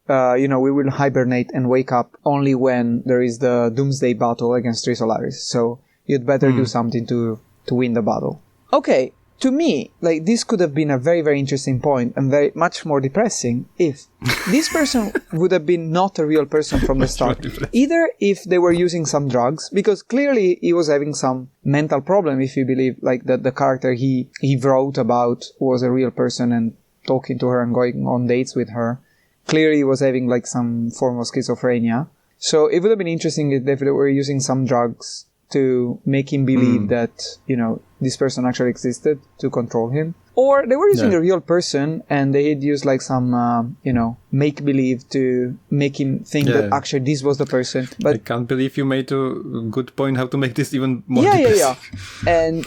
will hibernate and wake up only when there is the doomsday battle against Trisolaris. So you'd better do something to win the battle. Okay. To me, like, this could have been a very, very interesting point and very much more depressing if this person would have been not a real person from the start. Either if they were using some drugs, because clearly he was having some mental problem if you believe like that the character he wrote about was a real person and talking to her and going on dates with her. Clearly he was having like some form of schizophrenia. So it would have been interesting if they were using some drugs to make him believe that, this person actually existed to control him. Or they were using a real person and they had used like some, make-believe to make him think that actually this was the person. But I can't believe you made a good point how to make this even more depressing. And,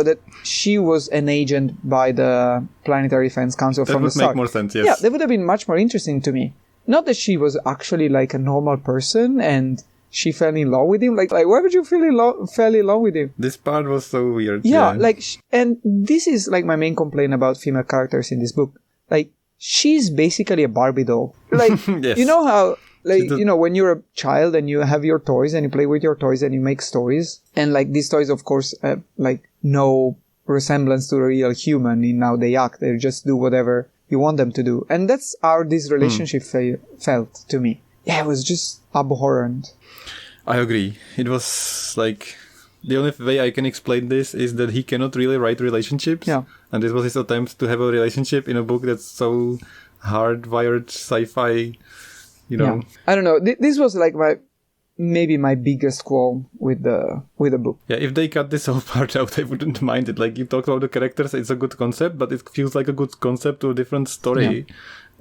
that she was an agent by the Planetary Defense Council from the start. That would make more sense, yes. Yeah, that would have been much more interesting to me. Not that she was actually like a normal person and she fell in love with him. Like why would you fell in love with him? This part was so weird. Yeah, and this is like my main complaint about female characters in this book. Like, she's basically a Barbie doll. Like, yes. You know how, like, when you're a child and you have your toys and you play with your toys and you make stories. And like, these toys, of course, have like no resemblance to a real human in how they act. They just do whatever you want them to do. And that's how this relationship felt to me. Yeah, it was just abhorrent. I agree. It was like, the only way I can explain this is that he cannot really write relationships. Yeah. And this was his attempt to have a relationship in a book that's so hardwired sci-fi, you know. Yeah. I don't know. This was like maybe my biggest qualm with the book. Yeah, if they cut this whole part out, I wouldn't mind it. Like, you talked about the characters, it's a good concept, but it feels like a good concept to a different story.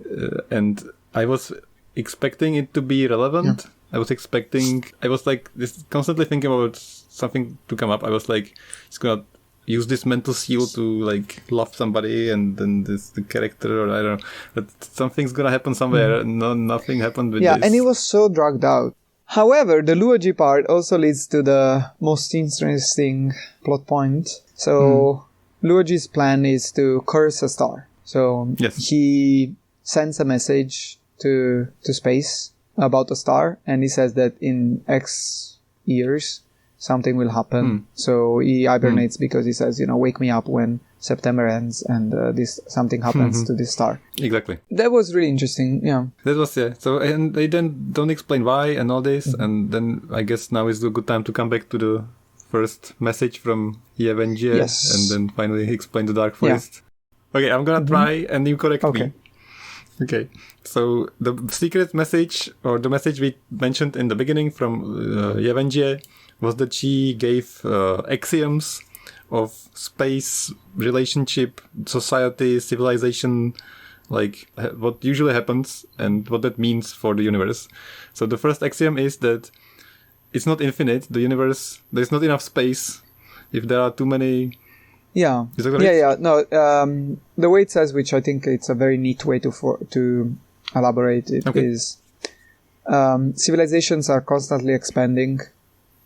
Yeah. And I was expecting it to be relevant. Yeah. I was like this, constantly thinking about something to come up. I was like, it's gonna use this mental seal to like love somebody, and then the character, or I don't know, but something's gonna happen somewhere. No, nothing happened with this. Yeah, and it was so dragged out. However, the Luo Ji part also leads to the most interesting plot point. So Luo Ji's plan is to curse a star. So he sends a message to space about a star, and he says that in X years something will happen. So he hibernates because he says, wake me up when September ends and something happens to this star. Exactly. That was really interesting. Yeah. That was, yeah. So, and they then don't explain why and all this. And then I guess now is a good time to come back to the first message from Yevenjie. Yes. And then finally explain the Dark Forest. Yeah. Okay, I'm gonna try and you correct me. Okay. So the secret message, or the message we mentioned in the beginning from Yevenjie, was that she gave axioms of space, relationship, society, civilization, like what usually happens and what that means for the universe. So the first axiom is that it's not infinite. The universe, there's not enough space if there are too many. Yeah. Is that correct? Yeah. No, the way it says, which I think it's a very neat way to elaborate it, is civilizations are constantly expanding,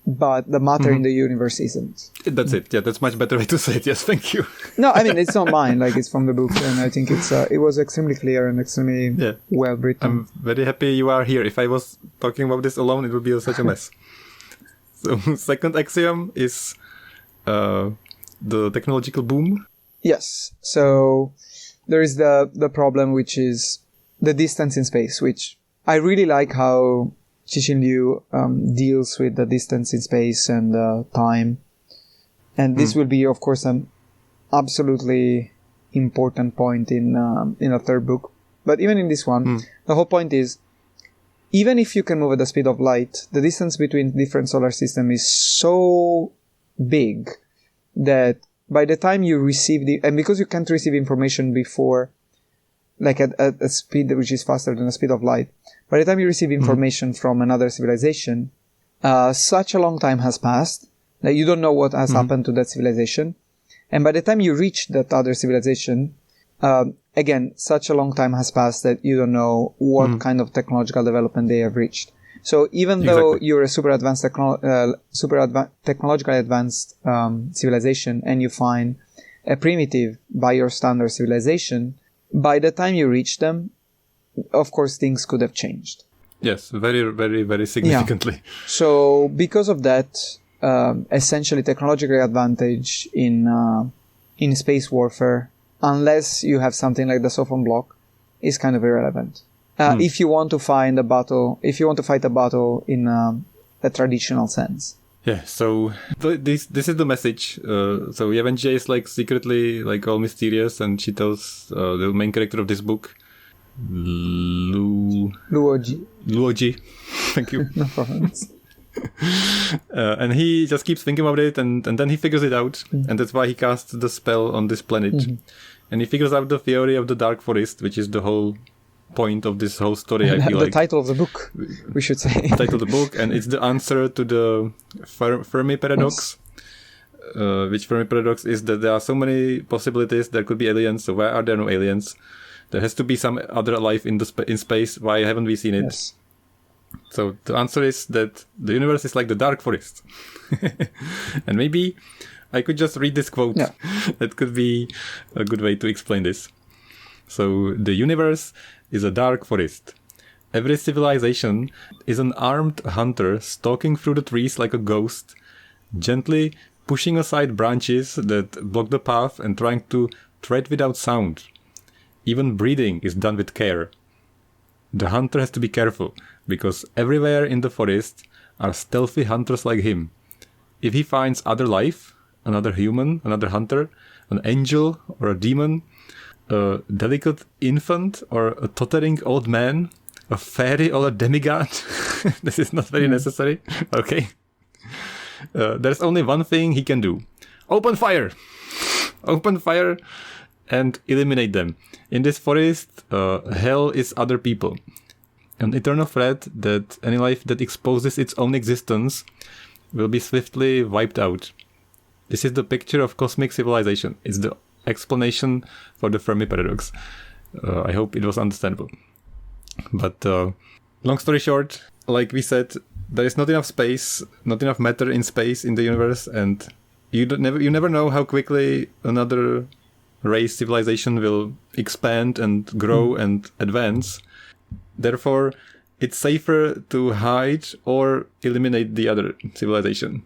but the matter in the universe isn't. That's it. Yeah, that's much better way to say it. Yes, thank you. No, I mean, it's not mine. Like, it's from the book, and I think it was extremely clear and extremely well written. I'm very happy you are here. If I was talking about this alone, it would be such a mess. So, second axiom is the technological boom. Yes. So there is the problem, which is the distance in space, which I really like how Cixin Liu deals with the distance in space and time. And this will be, of course, an absolutely important point in a third book. But even in this one, the whole point is, even if you can move at the speed of light, the distance between different solar systems is so big that by the time you receive and because you can't receive information before, like at a speed which is faster than the speed of light, by the time you receive information from another civilization, such a long time has passed that you don't know what has happened to that civilization. And by the time you reach that other civilization, again, such a long time has passed that you don't know what kind of technological development they have reached. So even though you're a super technologically advanced civilization, and you find a primitive by your standard civilization, by the time you reach them, of course, things could have changed. Yes, very, very, very significantly. Yeah. So because of that, essentially technological advantage in space warfare, unless you have something like the Sophon block, is kind of irrelevant. If you want to fight a battle in a traditional sense. Yeah, so this is the message. So Yevenjie is like secretly like all mysterious, and she tells the main character of this book, Luo Ji. Thank you. No problem. And he just keeps thinking about it, and then he figures it out, and that's why he casts the spell on this planet. And he figures out the theory of the Dark Forest, which is the whole point of this whole story. I feel the title of the book, we should say. The title of the book, and it's the answer to the Fermi paradox. Which Fermi paradox is that there are so many possibilities. There could be aliens, so why are there no aliens? There has to be some other life in space. Why haven't we seen it? Yes. So the answer is that the universe is like the Dark Forest. And maybe I could just read this quote. Yeah. That could be a good way to explain this. So the universe is a dark forest. Every civilization is an armed hunter stalking through the trees like a ghost, gently pushing aside branches that block the path and trying to tread without sound. Even breathing is done with care. The hunter has to be careful, because everywhere in the forest are stealthy hunters like him. If he finds other life, another human, another hunter, an angel or a demon, a delicate infant or a tottering old man, a fairy or a demigod. This is not very necessary. Okay. There's only one thing he can do. Open fire! Open fire and eliminate them. In this forest, hell is other people. An eternal threat that any life that exposes its own existence will be swiftly wiped out. This is the picture of cosmic civilization. It's the explanation for the Fermi paradox. I hope it was understandable. But long story short, like we said, there is not enough space, not enough matter in space in the universe, and you never know how quickly another race civilization will expand and grow and advance. Therefore, it's safer to hide or eliminate the other civilization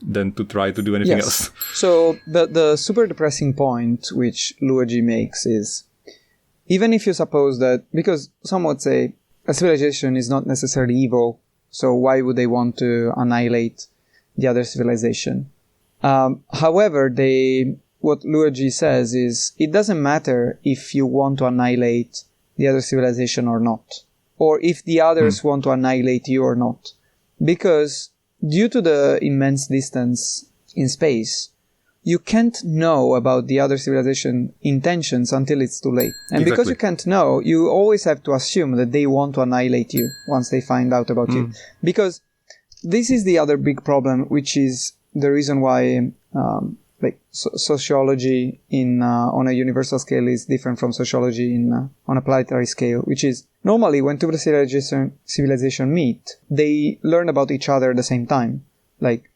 than to try to do anything else. So the super depressing point which Luo Ji makes is, even if you suppose that, because some would say a civilization is not necessarily evil, so why would they want to annihilate the other civilization? However, what Luo Ji says is, it doesn't matter if you want to annihilate the other civilization or not, or if the others want to annihilate you or not, because due to the immense distance in space, you can't know about the other civilization intentions until it's too late. And because you can't know, you always have to assume that they want to annihilate you once they find out about you. Because this is the other big problem, which is the reason why sociology on a universal scale is different from sociology on a planetary scale, which is normally when two civilization meet, they learn about each other at the same time. Like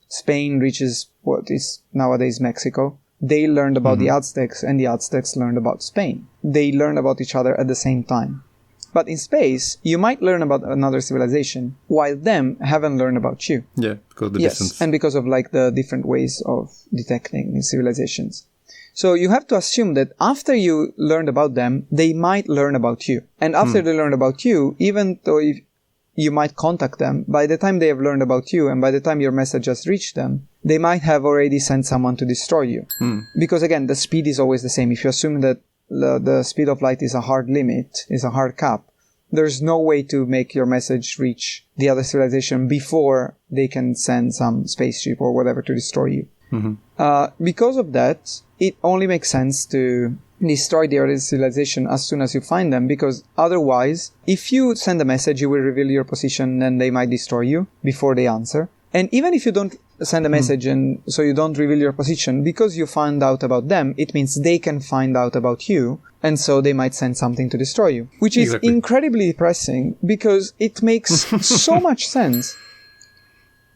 Spain reaches what is nowadays Mexico. They learned about the Aztecs, and the Aztecs learned about Spain. They learned about each other at the same time. But in space, you might learn about another civilization, while them haven't learned about you. Yeah, because of the distance. And because of the different ways of detecting civilizations. So you have to assume that after you learned about them, they might learn about you. And after they learn about you, even though you might contact them, by the time they have learned about you and by the time your message has reached them, they might have already sent someone to destroy you. Because again, the speed is always the same. If you assume that the speed of light is a hard limit, is a hard cap, there's no way to make your message reach the other civilization before they can send some spaceship or whatever to destroy you. Because of that, it only makes sense to destroy the other civilization as soon as you find them, because otherwise, if you send a message, you will reveal your position and they might destroy you before they answer. And even if you don't send a message and so you don't reveal your position, because you find out about them, it means they can find out about you, and so they might send something to destroy you, which is incredibly depressing because it makes so much sense.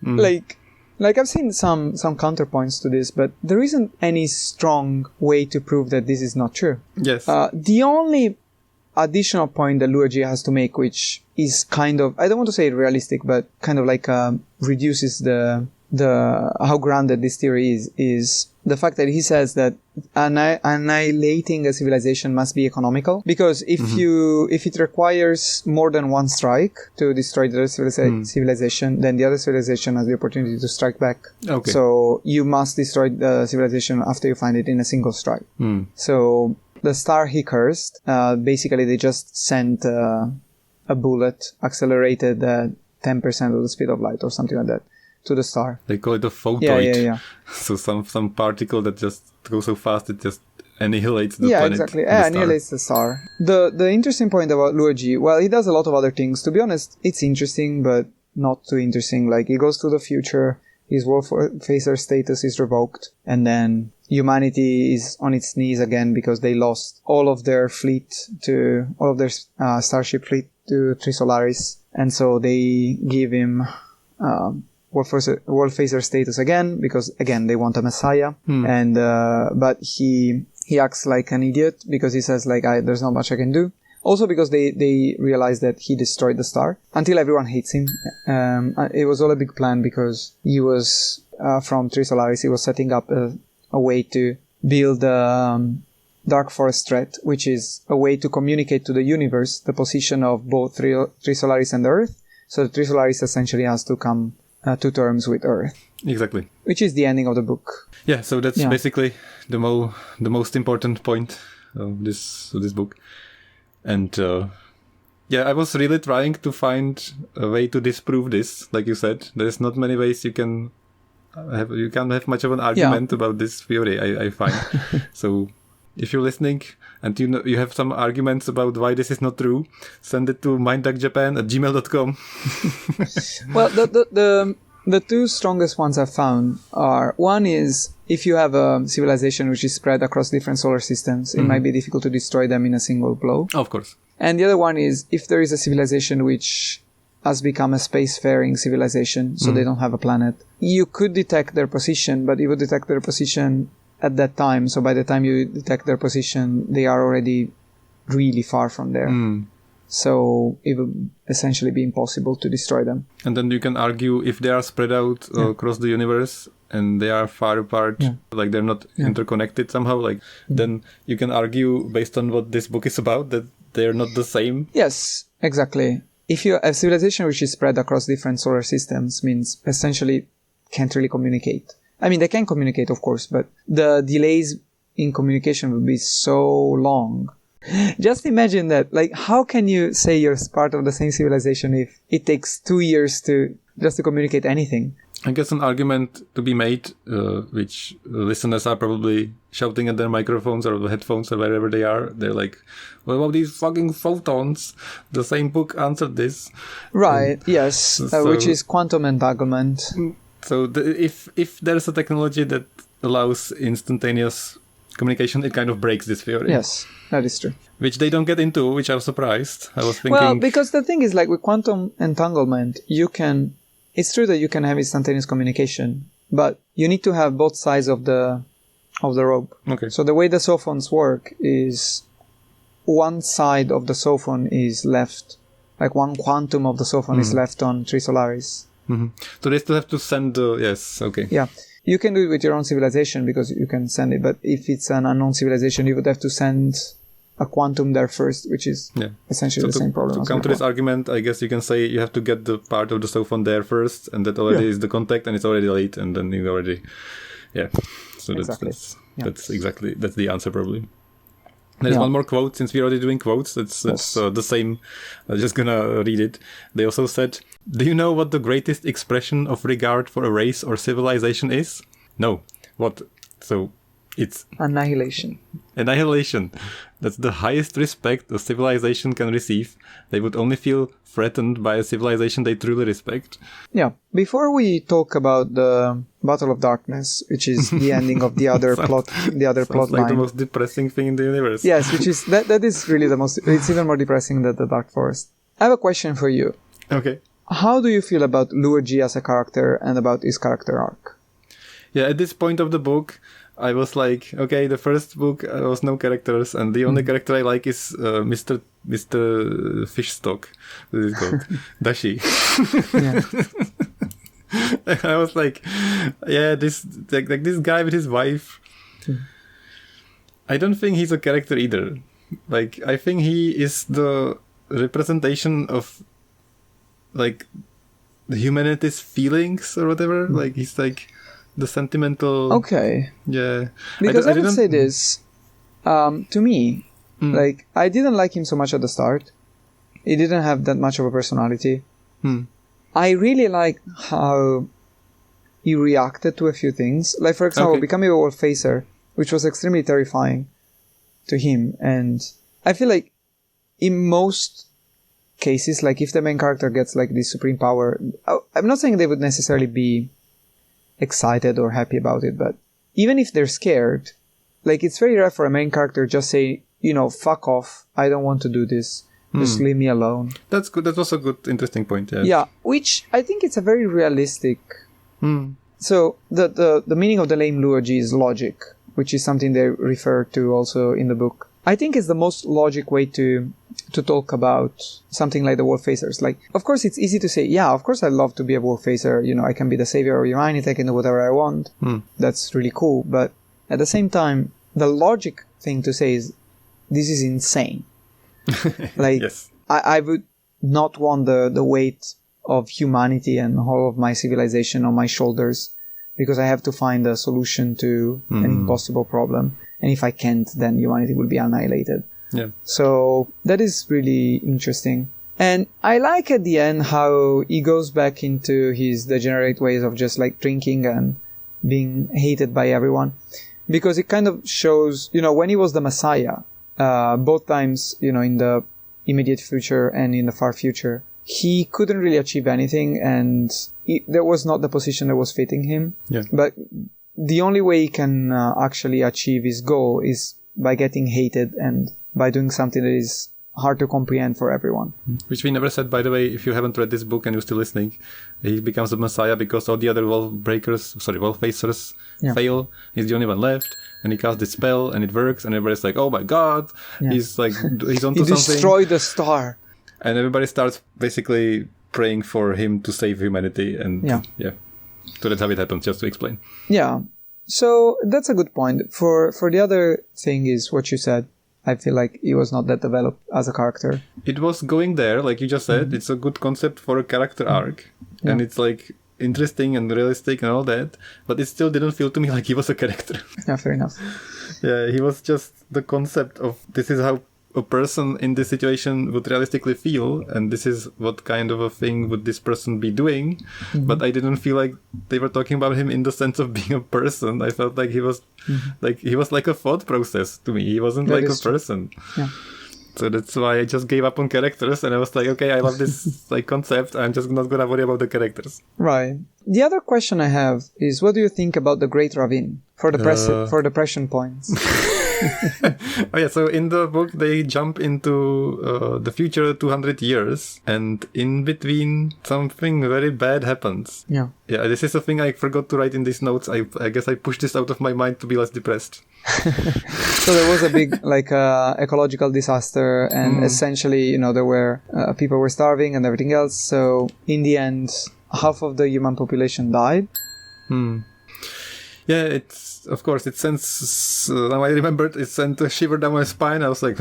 Like I've seen some counterpoints to this, but there isn't any strong way to prove that this is not true. Yes. The only additional point that Luo Ji has to make, which is kind of, I don't want to say realistic, but kind of like reduces the how grounded this theory is the fact that he says that annihilating a civilization must be economical, because if it requires more than one strike to destroy the other civilization, then the other civilization has the opportunity to strike back. Okay. So you must destroy the civilization after you find it in a single strike. So the star he cursed, basically they just sent a bullet accelerated 10% of the speed of light or something like that to the star. They call it a photoid. Yeah. So some particle that just goes so fast it just annihilates the planet. Yeah, exactly. Annihilates the star. The interesting point about Luo Ji, well, he does a lot of other things. To be honest, it's interesting, but not too interesting. Like, he goes to the future, his Wallfacer status is revoked, and then humanity is on its knees again because they lost all of their starship fleet to Trisolaris, and so they give him Wallfacer status again, because again they want a messiah, and but he acts like an idiot because he says like there's not much I can do. Also because they realize that he destroyed the star until everyone hates him. It was all a big plan because he was from Trisolaris. He was setting up a way to build Dark Forest threat, which is a way to communicate to the universe the position of both Trisolaris and Earth. So Trisolaris essentially has to come to terms with Earth. Exactly. Which is the ending of the book. Yeah, so that's basically the most important point this book. And I was really trying to find a way to disprove this. Like you said, there's not many ways you can't have much of an argument about this theory, I find. So if you're listening and you have some arguments about why this is not true, send it to mindduckjapan@gmail.com. Well, the two strongest ones I've found are, one is if you have a civilization which is spread across different solar systems, it might be difficult to destroy them in a single blow. Of course. And the other one is if there is a civilization which has become a spacefaring civilization, so they don't have a planet, you could detect their position, but you would detect their position at that time. So by the time you detect their position, they are already really far from there. So it would essentially be impossible to destroy them. And then you can argue if they are spread out across the universe and they are far apart, like they're not interconnected somehow, like then you can argue based on what this book is about that they're not the same. Yes, exactly. If you have a civilization which is spread across different solar systems, means essentially can't really communicate. I mean, they can communicate, of course, but the delays in communication would be so long. Just imagine that. Like, how can you say you're part of the same civilization if it takes 2 years just to communicate anything? I guess an argument to be made, which listeners are probably shouting at their microphones or the headphones or wherever they are. They're like, what about these fucking photons? The same book answered this. Right, yes, which is quantum entanglement. So if there's a technology that allows instantaneous communication, it kind of breaks this theory. Yes, that is true. Which they don't get into, which I was surprised. I was thinking... Well, because the thing is, like, with quantum entanglement, it's true that you can have instantaneous communication, but you need to have both sides of the rope. Okay. So the way the sophons work is one side of the sophon is left, like one quantum of the sophon is left on Trisolaris. So they still have to send yes, okay. Yeah. You can do it with your own civilization because you can send it, but if it's an unknown civilization, you would have to send a quantum there first, which is essentially the same problem. To counter this argument, I guess you can say you have to get the part of the sophon there first, and that already is the contact, and it's already late, and then you already, So that's the answer probably. There's one more quote, since we're already doing quotes, that's the same. I'm just gonna read it. They also said, "Do you know what the greatest expression of regard for a race or civilization is? No. What? So, it's... Annihilation. Annihilation. That's the highest respect a civilization can receive. They would only feel threatened by a civilization they truly respect." Yeah. Before we talk about the Battle of Darkness, which is the ending of the other plot line. Like the most depressing thing in the universe. Yes, which is that is really the most. It's even more depressing than the Dark Forest. I have a question for you. Okay. How do you feel about Luo Ji as a character and about his character arc? Yeah, at this point of the book, I was like, okay, the first book was no characters, and the only character I like is Mr. Fishstock. What is it called? Dashi. I was like, this guy with his wife. I don't think he's a character either. Like, I think he is the representation of, like, the humanity's feelings or whatever. Like, he's like the sentimental... Okay. Yeah. Because I would say this, to me, like, I didn't like him so much at the start. He didn't have that much of a personality. I really like how he reacted to a few things. Like, for example, becoming a Wallfacer, which was extremely terrifying to him. And I feel like in most cases, like, if the main character gets, like, this supreme power, I'm not saying they would necessarily be excited or happy about it, but even if they're scared, like, it's very rare for a main character just say, fuck off, I don't want to do this. Just leave me alone. That's good. That was a good, interesting point. Yes. Yeah, which I think it's a very realistic. So the meaning of the name Luo Ji is logic, which is something they refer to also in the book. I think it's the most logic way to talk about something like the Wallfacers. Like, of course, it's easy to say, yeah, of course I'd love to be a Wallfacer. I can be the savior of humanity. I can do whatever I want. That's really cool. But at the same time, the logic thing to say is, this is insane. Like, yes. I would not want the weight of humanity and all of my civilization on my shoulders because I have to find a solution to an impossible problem. And if I can't, then humanity will be annihilated. Yeah. So that is really interesting. And I like at the end how he goes back into his degenerate ways of just like drinking and being hated by everyone. Because it kind of shows, when he was the Messiah, both times, in the immediate future and in the far future, he couldn't really achieve anything, and that was not the position that was fitting him. Yeah. But the only way he can actually achieve his goal is by getting hated and by doing something that is hard to comprehend for everyone. Which we never said, by the way, if you haven't read this book and you're still listening, he becomes the Messiah because all the other Wallfacers fail. He's the only one left, and he casts this spell and it works, and everybody's like, oh my god, he's onto something. He destroyed the star. And everybody starts basically praying for him to save humanity, and so that's how it happens, just to explain. Yeah. So that's a good point. For the other thing is what you said. I feel like he was not that developed as a character. It was going there, like you just said. It's a good concept for a character arc. Yeah. And it's like interesting and realistic and all that. But it still didn't feel to me like he was a character. Yeah, fair enough. Yeah, he was just the concept of this is how a person in this situation would realistically feel, and this is what kind of a thing would this person be doing. But I didn't feel like they were talking about him in the sense of being a person. I felt like he was like a thought process to me. He wasn't like a person. Yeah. So that's why I just gave up on characters, and I was like, okay, I love this like concept. I'm just not gonna worry about the characters. Right. The other question I have is, what do you think about the Great Ravine for depression points? Oh yeah, so in the book they jump into the future 200 years, and in between something very bad happens. Yeah, this is a thing I forgot to write in these notes. I guess I pushed this out of my mind to be less depressed. So there was a big ecological disaster, and essentially, there were people were starving and everything else. So in the end, half of the human population died. Yeah, it sends, now I remembered, it sent a shiver down my spine. I was like,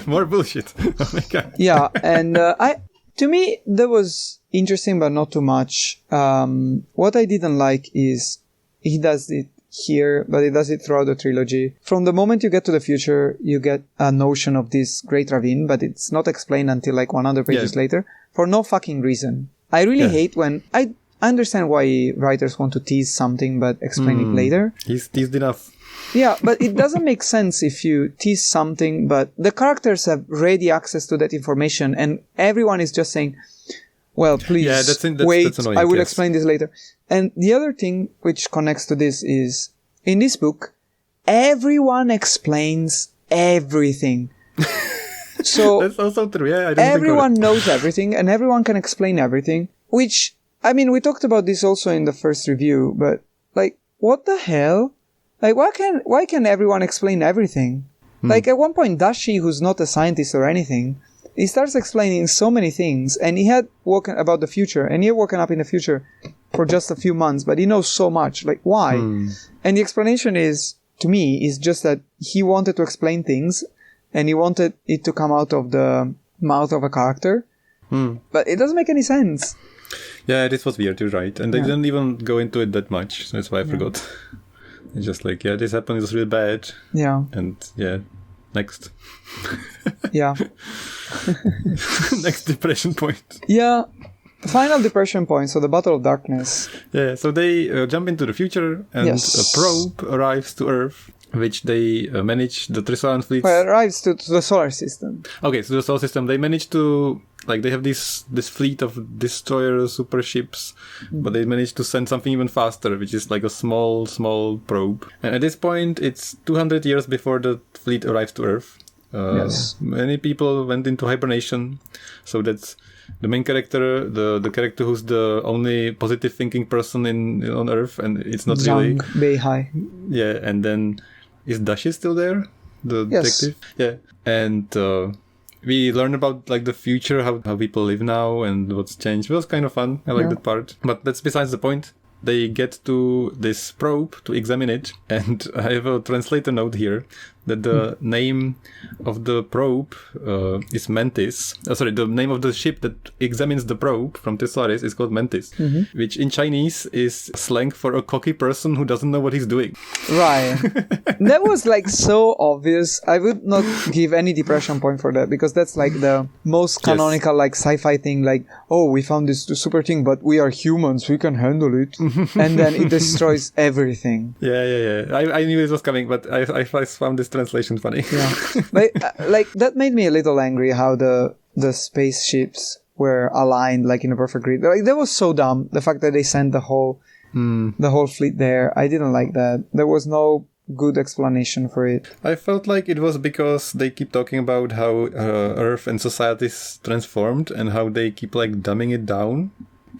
more bullshit. Oh my God. Yeah, and to me, that was interesting, but not too much. What I didn't like is he does it here, but he does it throughout the trilogy. From the moment you get to the future, you get a notion of this great ravine, but it's not explained until like 100 pages later, for no fucking reason. I really hate when... I understand why writers want to tease something but explain it later. He's teased enough. Yeah, but it doesn't make sense if you tease something but the characters have ready access to that information and everyone is just saying, well, please wait, that's annoying, I will explain this later. And the other thing which connects to this is, in this book, everyone explains everything. So that's also true. Yeah, I didn't everyone knows everything and everyone can explain everything, which... I mean, we talked about this also in the first review, but like, what the hell? Like, why can everyone explain everything? Like, at one point, Dashi, who's not a scientist or anything, he starts explaining so many things, and he had woken about the future, and he had woken up in the future for just a few months, but he knows so much. Like, why? And the explanation is, to me, is just that he wanted to explain things, and he wanted it to come out of the mouth of a character, but it doesn't make any sense. Yeah, this was weird, you're right. And they didn't even go into it that much, so that's why I forgot. It's just like, this happened, it was really bad. Yeah. And next. Yeah. Next depression point. Yeah. Final depression point, so the Battle of Darkness. Yeah, so they jump into the future, and a probe arrives to Earth, which they manage, the Trisolan fleet. Well, it arrives to the solar system. Okay, so the solar system, they manage to... Like, they have this fleet of destroyer super ships, but they managed to send something even faster, which is like a small probe. And at this point, it's 200 years before the fleet arrives to Earth. Many people went into hibernation, so that's the main character, the character who's the only positive thinking person on Earth, and it's not really... Beihai. Yeah, and then... Is Dashi still there? The detective? Yeah. And... we learn about like the future, how people live now and what's changed. It was kind of fun. I like that part. But that's besides the point. They get to this probe to examine it. And I have a translator note here that the name of the probe is Mantis. The name of the ship that examines the probe from Tesolaris is called Mantis, which in Chinese is slang for a cocky person who doesn't know what he's doing. Right. That was like so obvious. I would not give any depression point for that, because that's like the most canonical like sci-fi thing, like, oh, we found this super thing, but we are humans, we can handle it. And then it destroys everything. Yeah. I knew it was coming, but I found this translation funny. Yeah. But like that made me a little angry how the spaceships were aligned like in a perfect grid. Like that was so dumb. The fact that they sent the whole fleet there, I didn't like that. There was no good explanation for it. I felt like it was because they keep talking about how Earth and society is transformed and how they keep like dumbing it down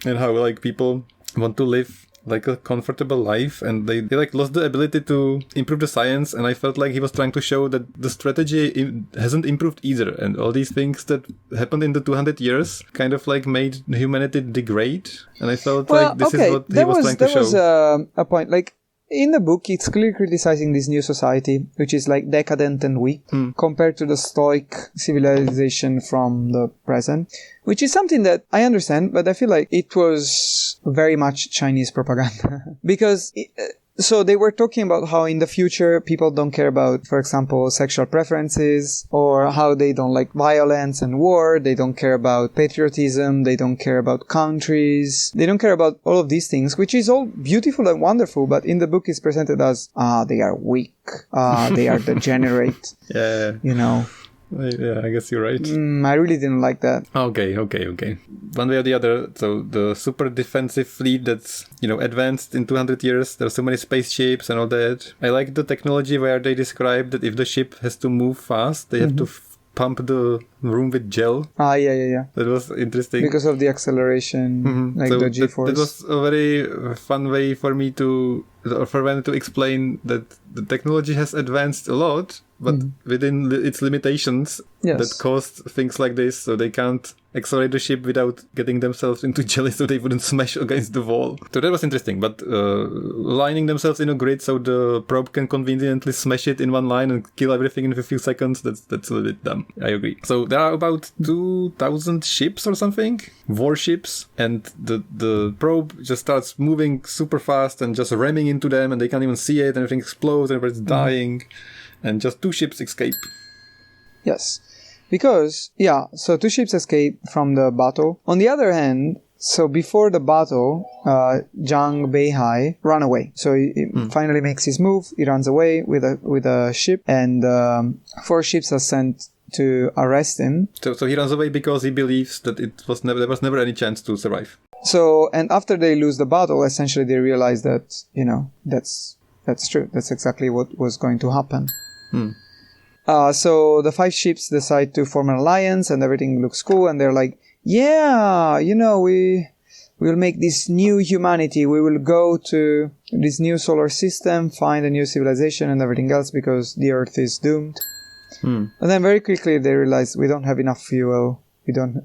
and how like people want to live like a comfortable life, and they like lost the ability to improve the science, and I felt like he was trying to show that the strategy hasn't improved either, and all these things that happened in the 200 years kind of like made humanity degrade, and I felt like this is what he was trying to show. There was a point, like in the book it's clearly criticizing this new society, which is like decadent and weak compared to the stoic civilization from the present, which is something that I understand, but I feel like it was very much Chinese propaganda. Because so they were talking about how in the future people don't care about, for example, sexual preferences, or how they don't like violence and war, they don't care about patriotism, they don't care about countries, they don't care about all of these things, which is all beautiful and wonderful, but in the book it's presented as, they are weak, they are degenerate, you know. Yeah, I guess you're right. I really didn't like that. Okay. One way or the other, so the super defensive fleet that's, advanced in 200 years, there's so many spaceships and all that. I like the technology where they describe that if the ship has to move fast, they have to pump the room with gel. Yeah. That was interesting. Because of the acceleration, like so the G-force. That was a very fun way for me to explain that the technology has advanced a lot, but within its limitations that caused things like this, so they can't accelerate the ship without getting themselves into jelly so they wouldn't smash against the wall. So that was interesting, but lining themselves in a grid so the probe can conveniently smash it in one line and kill everything in a few seconds, that's a little bit dumb. I agree. So there are about 2,000 ships or something, warships, and the probe just starts moving super fast and just ramming into them, and they can't even see it, and everything explodes, and everybody's dying, and just 2 ships escape. Yes. Because, so 2 ships escape from the battle. On the other hand, so before the battle, Zhang Beihai ran away. So he finally makes his move, he runs away with a ship, and 4 ships are sent to arrest him. So he runs away because he believes that there was never any chance to survive. So, and after they lose the battle, essentially they realize that, that's true. That's exactly what was going to happen. So the 5 ships decide to form an alliance, and everything looks cool, and they're like, we will make this new humanity. We will go to this new solar system, find a new civilization and everything else, because the Earth is doomed. And then very quickly they realize we don't have enough fuel,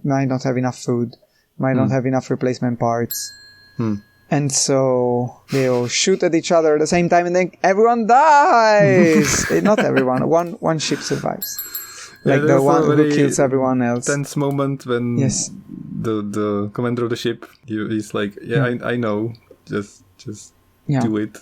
might not have enough food, might not have enough replacement parts. And so they all shoot at each other at the same time, and then everyone dies! Not everyone, one ship survives. Like the one who kills everyone else. Tense moment when the commander of the ship, he's like, I know, just do it.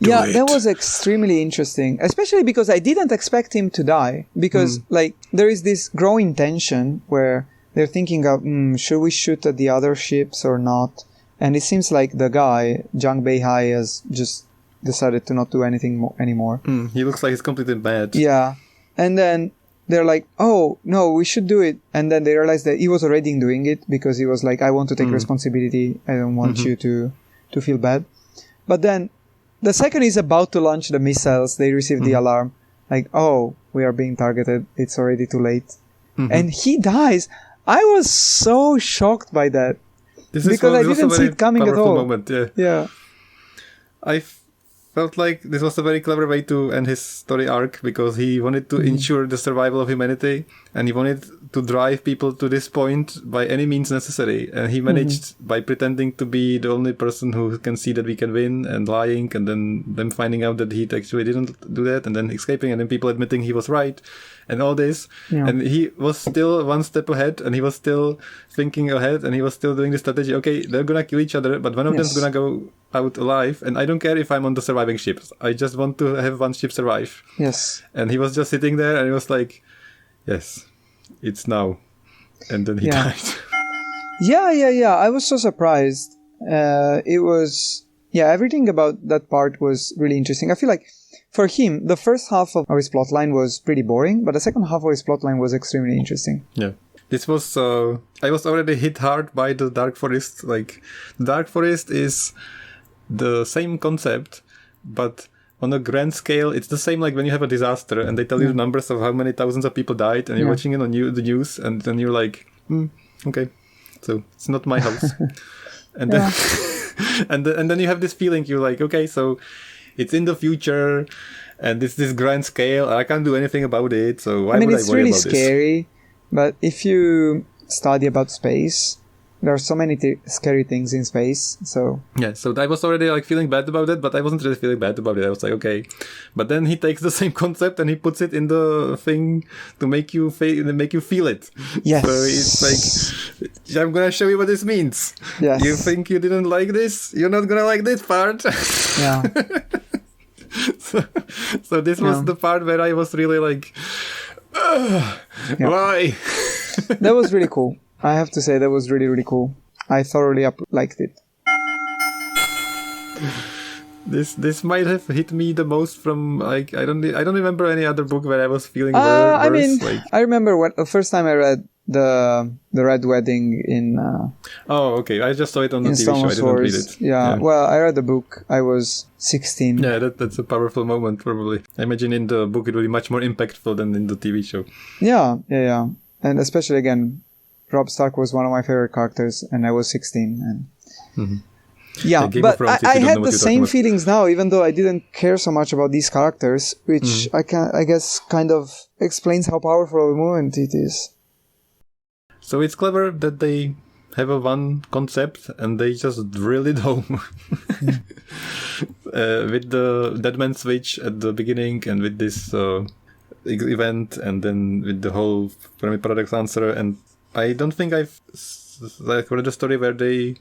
That was extremely interesting, especially because I didn't expect him to die, because like there is this growing tension where they're thinking of, should we shoot at the other ships or not? And it seems like the guy, Zhang Beihai, has just decided to not do anything anymore. He looks like he's completely mad. Yeah. And then they're like, oh, no, we should do it. And then they realize that he was already doing it, because he was like, I want to take responsibility. I don't want you to feel bad. But then the second he's about to launch the missiles, they receive the alarm. Like, oh, we are being targeted. It's already too late. And he dies. I was so shocked by that. Because I didn't see it coming at all. Moment, yeah. I felt like this was a very clever way to end his story arc, because he wanted to ensure the survival of humanity, and he wanted to drive people to this point by any means necessary. And he managed by pretending to be the only person who can see that we can win, and lying, and then them finding out that he actually didn't do that, and then escaping, and then people admitting he was right, and all this. Yeah. And he was still one step ahead, and he was still thinking ahead, and he was still doing the strategy. Okay, they're gonna kill each other, but one of them's gonna go out alive, and I don't care if I'm on the surviving ships. I just want to have one ship survive. Yes. And he was just sitting there, and he was like, yes, it's now. And then he died. Yeah. I was so surprised. It was... Yeah, everything about that part was really interesting. I feel like for him, the first half of his plotline was pretty boring, but the second half of his plotline was extremely interesting. Yeah. This was... I was already hit hard by the Dark Forest. Like, the Dark Forest is the same concept, but on a grand scale, it's the same like when you have a disaster and they tell you the numbers of how many thousands of people died, and you're watching it on the news, and then you're like, okay, so it's not my house. And then and then you have this feeling, you're like, okay, so it's in the future, and it's this grand scale, and I can't do anything about it, so why would I worry about this? I mean, it's really scary, but if you study about space, there are so many scary things in space, so... Yeah, so I was already like feeling bad about it, but I wasn't really feeling bad about it. I was like, okay. But then he takes the same concept and he puts it in the thing to make you feel it. Yes. So it's like, I'm gonna show you what this means. Yes. You think you didn't like this? You're not gonna like this part. Yeah. so this was the part where I was really like, why? That was really cool. I have to say that was really, really cool. I thoroughly liked it. This might have hit me the most from like I don't remember any other book where I was feeling worse. I mean, I remember the first time I read the Red Wedding in. Oh, okay. I just saw it on the TV show. I didn't read it. Yeah. Well, I read the book. I was 16. Yeah, that's a powerful moment. Probably. I imagine in the book it will be much more impactful than in the TV show. Yeah, and especially again, Robb Stark was one of my favorite characters, and I was 16. And yeah, but I had the same feelings now, even though I didn't care so much about these characters, which I guess kind of explains how powerful a moment it is. So it's clever that they have a one concept and they just drill it home with the Deadman switch at the beginning, and with this event, and then with the whole paradox answer. And I don't think I've read a story where they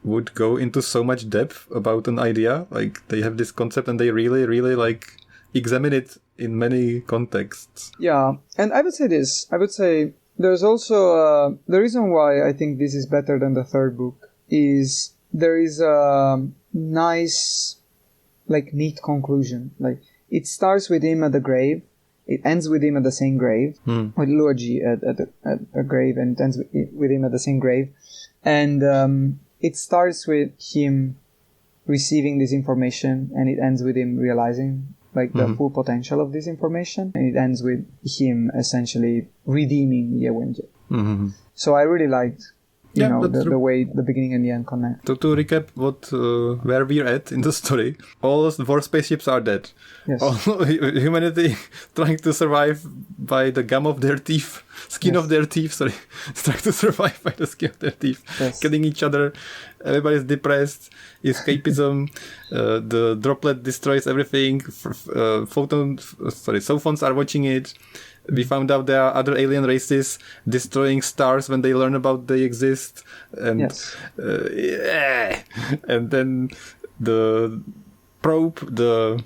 would go into so much depth about an idea. Like, they have this concept and they really, really like examine it in many contexts. Yeah, and I would say this. I would say there's also the reason why I think this is better than the third book is there is a nice, like, neat conclusion. Like, it starts with him at the grave. It ends with him at the same grave, with Luo Ji at a grave, and it ends with him at the same grave. And it starts with him receiving this information, and it ends with him realizing like the full potential of this information, and it ends with him essentially redeeming the Avenger. So I really liked the way the beginning and the end connect. To recap where we're at in the story, all the war spaceships are dead. Yes. All humanity trying to survive by the gum of their teeth, skin of their teeth, trying to survive by the skin of their teeth, killing each other. Everybody's depressed, escapism, the droplet destroys everything, sophons are watching it. We found out there are other alien races destroying stars when they learn about they exist, and and then the probe, the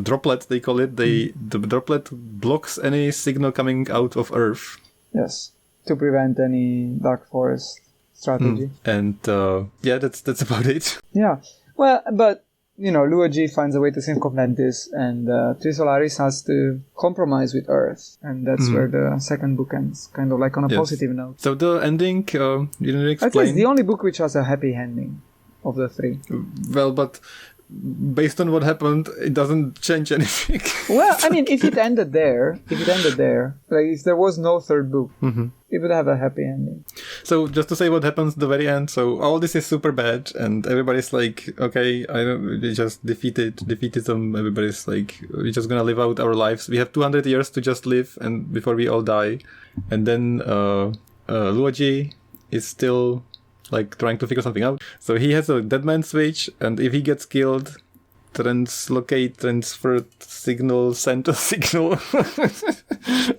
droplet they call it, the droplet blocks any signal coming out of Earth. Yes, to prevent any Dark Forest strategy. And that's about it. Yeah, well, but Luo Ji finds a way to circumvent this, and Trisolaris has to compromise with Earth, and that's where the second book ends, kind of like on a positive note. So the ending, you didn't explain. I think it's the only book which has a happy ending of the three. Well, but based on what happened, it doesn't change anything. Well, I mean, if it ended there, like if there was no third book, it would have a happy ending. So just to say what happens at the very end, so all this is super bad, and everybody's like, okay, we just defeated them. Everybody's like, we're just gonna live out our lives. We have 200 years to just live, and before we all die. And then Luo Ji is still like trying to figure something out. So he has a dead man switch, and if he gets killed, transfer signal, send a signal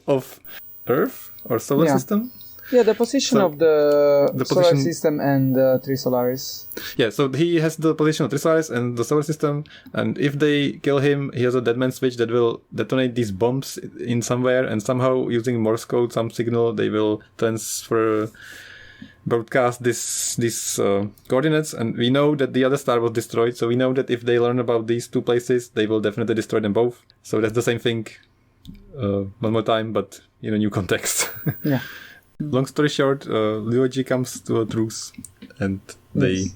of Earth or solar system. Yeah, the position of the solar system and Trisolaris. Yeah, so he has the position of Trisolaris and the solar system, and if they kill him, he has a dead man switch that will detonate these bombs in somewhere, and somehow using Morse code, some signal, they will broadcast these coordinates, and we know that the other star was destroyed, so we know that if they learn about these two places, they will definitely destroy them both. So that's the same thing one more time, but in a new context. Yeah. Long story short, Luo Ji comes to a truce, and they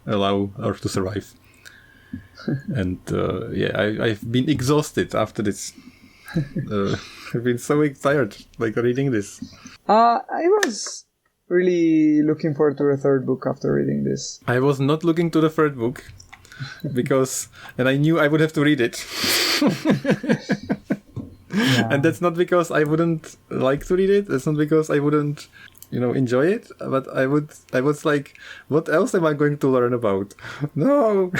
allow Earth to survive. And I've been exhausted after this. I've been so tired, like reading this. I was really looking forward to the third book after reading this. I was not looking to the third book and I knew I would have to read it. Yeah. And that's not because I wouldn't like to read it. That's not because I wouldn't, enjoy it. But I was like, what else am I going to learn about? No.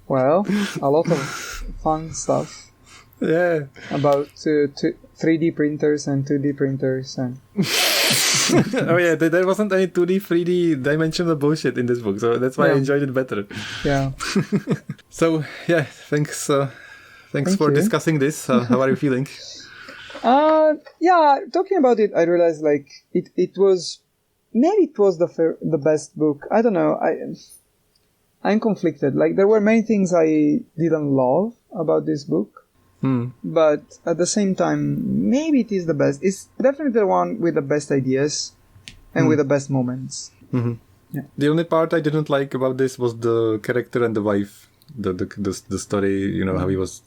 Well, a lot of fun stuff. Yeah. About 3D printers and 2D printers and. Oh yeah, there wasn't any 2D, 3D dimensional bullshit in this book, so that's why I enjoyed it better. Yeah. So yeah, thanks for discussing this. How are you feeling? Yeah, talking about it, I realized like it was the best book. I don't know. I'm conflicted. Like there were many things I didn't love about this book. But at the same time, maybe it is the best. It's definitely the one with the best ideas and with the best moments. Mm-hmm. Yeah. The only part I didn't like about this was the character and the wife. The story, how he was.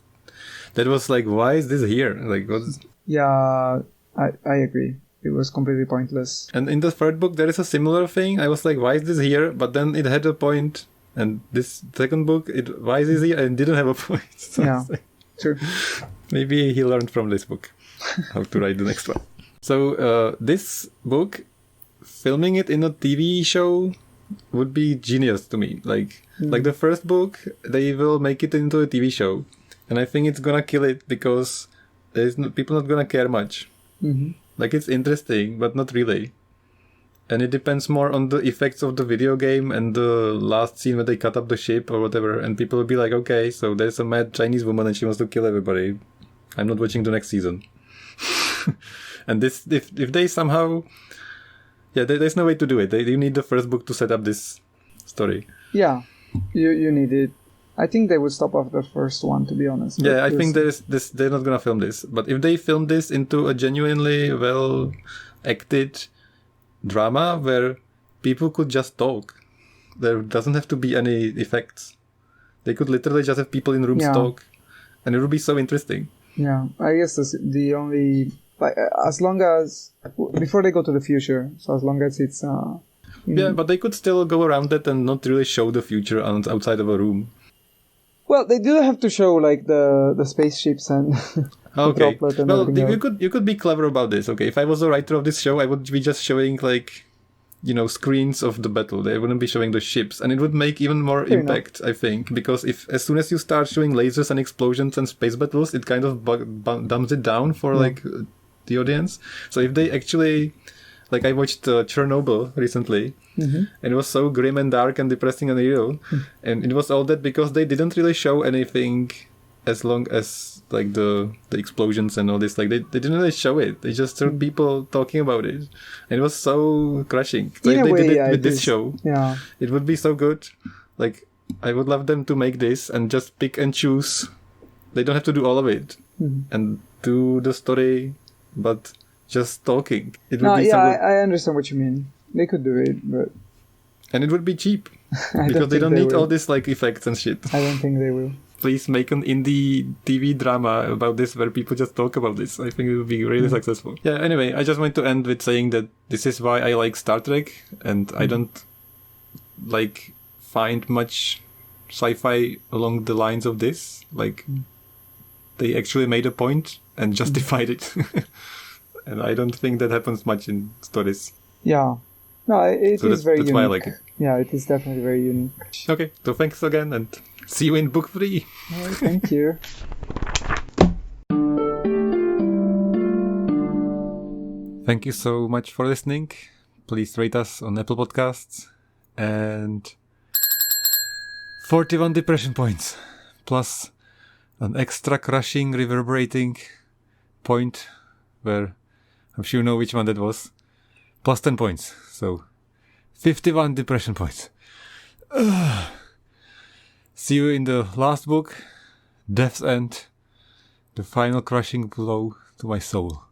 That was like, why is this here? Like, what's... Yeah, I agree. It was completely pointless. And in the third book, there is a similar thing. I was like, why is this here? But then it had a point. And this second book, why is this here? And didn't have a point. So yeah. True. Maybe he learned from this book how to write the next one. So this book, filming it in a TV show would be genius to me. Like the first book, they will make it into a TV show, and I think it's gonna kill it because people not gonna care much. Mm-hmm. Like it's interesting, but not really. And it depends more on the effects of the video game and the last scene where they cut up the ship or whatever. And people will be like, okay, so there's a mad Chinese woman and she wants to kill everybody. I'm not watching the next season. And this, if they somehow... Yeah, there's no way to do it. You need the first book to set up this story. Yeah, you need it. I think they would stop after the first one, to be honest. Yeah, I think they're not going to film this. But if they film this into a genuinely well-acted... drama where people could just talk. There doesn't have to be any effects. They could literally just have people in rooms talk, and it would be so interesting. Yeah, I guess that's the only... as long as... Before they go to the future, so as long as it's... Yeah, but they could still go around that and not really show the future outside of a room. Well, they do have to show, like, the spaceships and... Okay. Well, you could be clever about this. Okay, if I was a writer of this show, I would be just showing like, screens of the battle. They wouldn't be showing the ships, and it would make even more impact, I think, because as soon as you start showing lasers and explosions and space battles, it kind of dumbs it down for like the audience. So if they actually, like, I watched Chernobyl recently, and it was so grim and dark and depressing and real, and it was all that because they didn't really show anything. As long as like the explosions and all this, like they didn't really show it. They just showed people talking about it, and it was so crushing. So if they did it with this show, it would be so good. Like I would love them to make this and just pick and choose. They don't have to do all of it and do the story, but just talking. It would be so good. I understand what you mean. They could do it, but and it would be cheap. Because they don't need all this like effects and shit. I don't think they will. Please make an indie TV drama about this where people just talk about this. I think it would be really successful. Yeah, anyway, I just want to end with saying that this is why I like Star Trek, and I don't like find much sci-fi along the lines of this. Like, they actually made a point and justified it. And I don't think that happens much in stories. Yeah. No, it is very unique. That's why I like it. Yeah, it is definitely very unique. Okay, so thanks again, and see you in book 3. All right, thank you. Thank you so much for listening. Please rate us on Apple Podcasts. And 41 depression points, plus an extra crushing, reverberating point, where I'm sure you know which one that was, plus 10 points. So 51 depression points. See you in the last book, Death's End, the final crushing blow to my soul.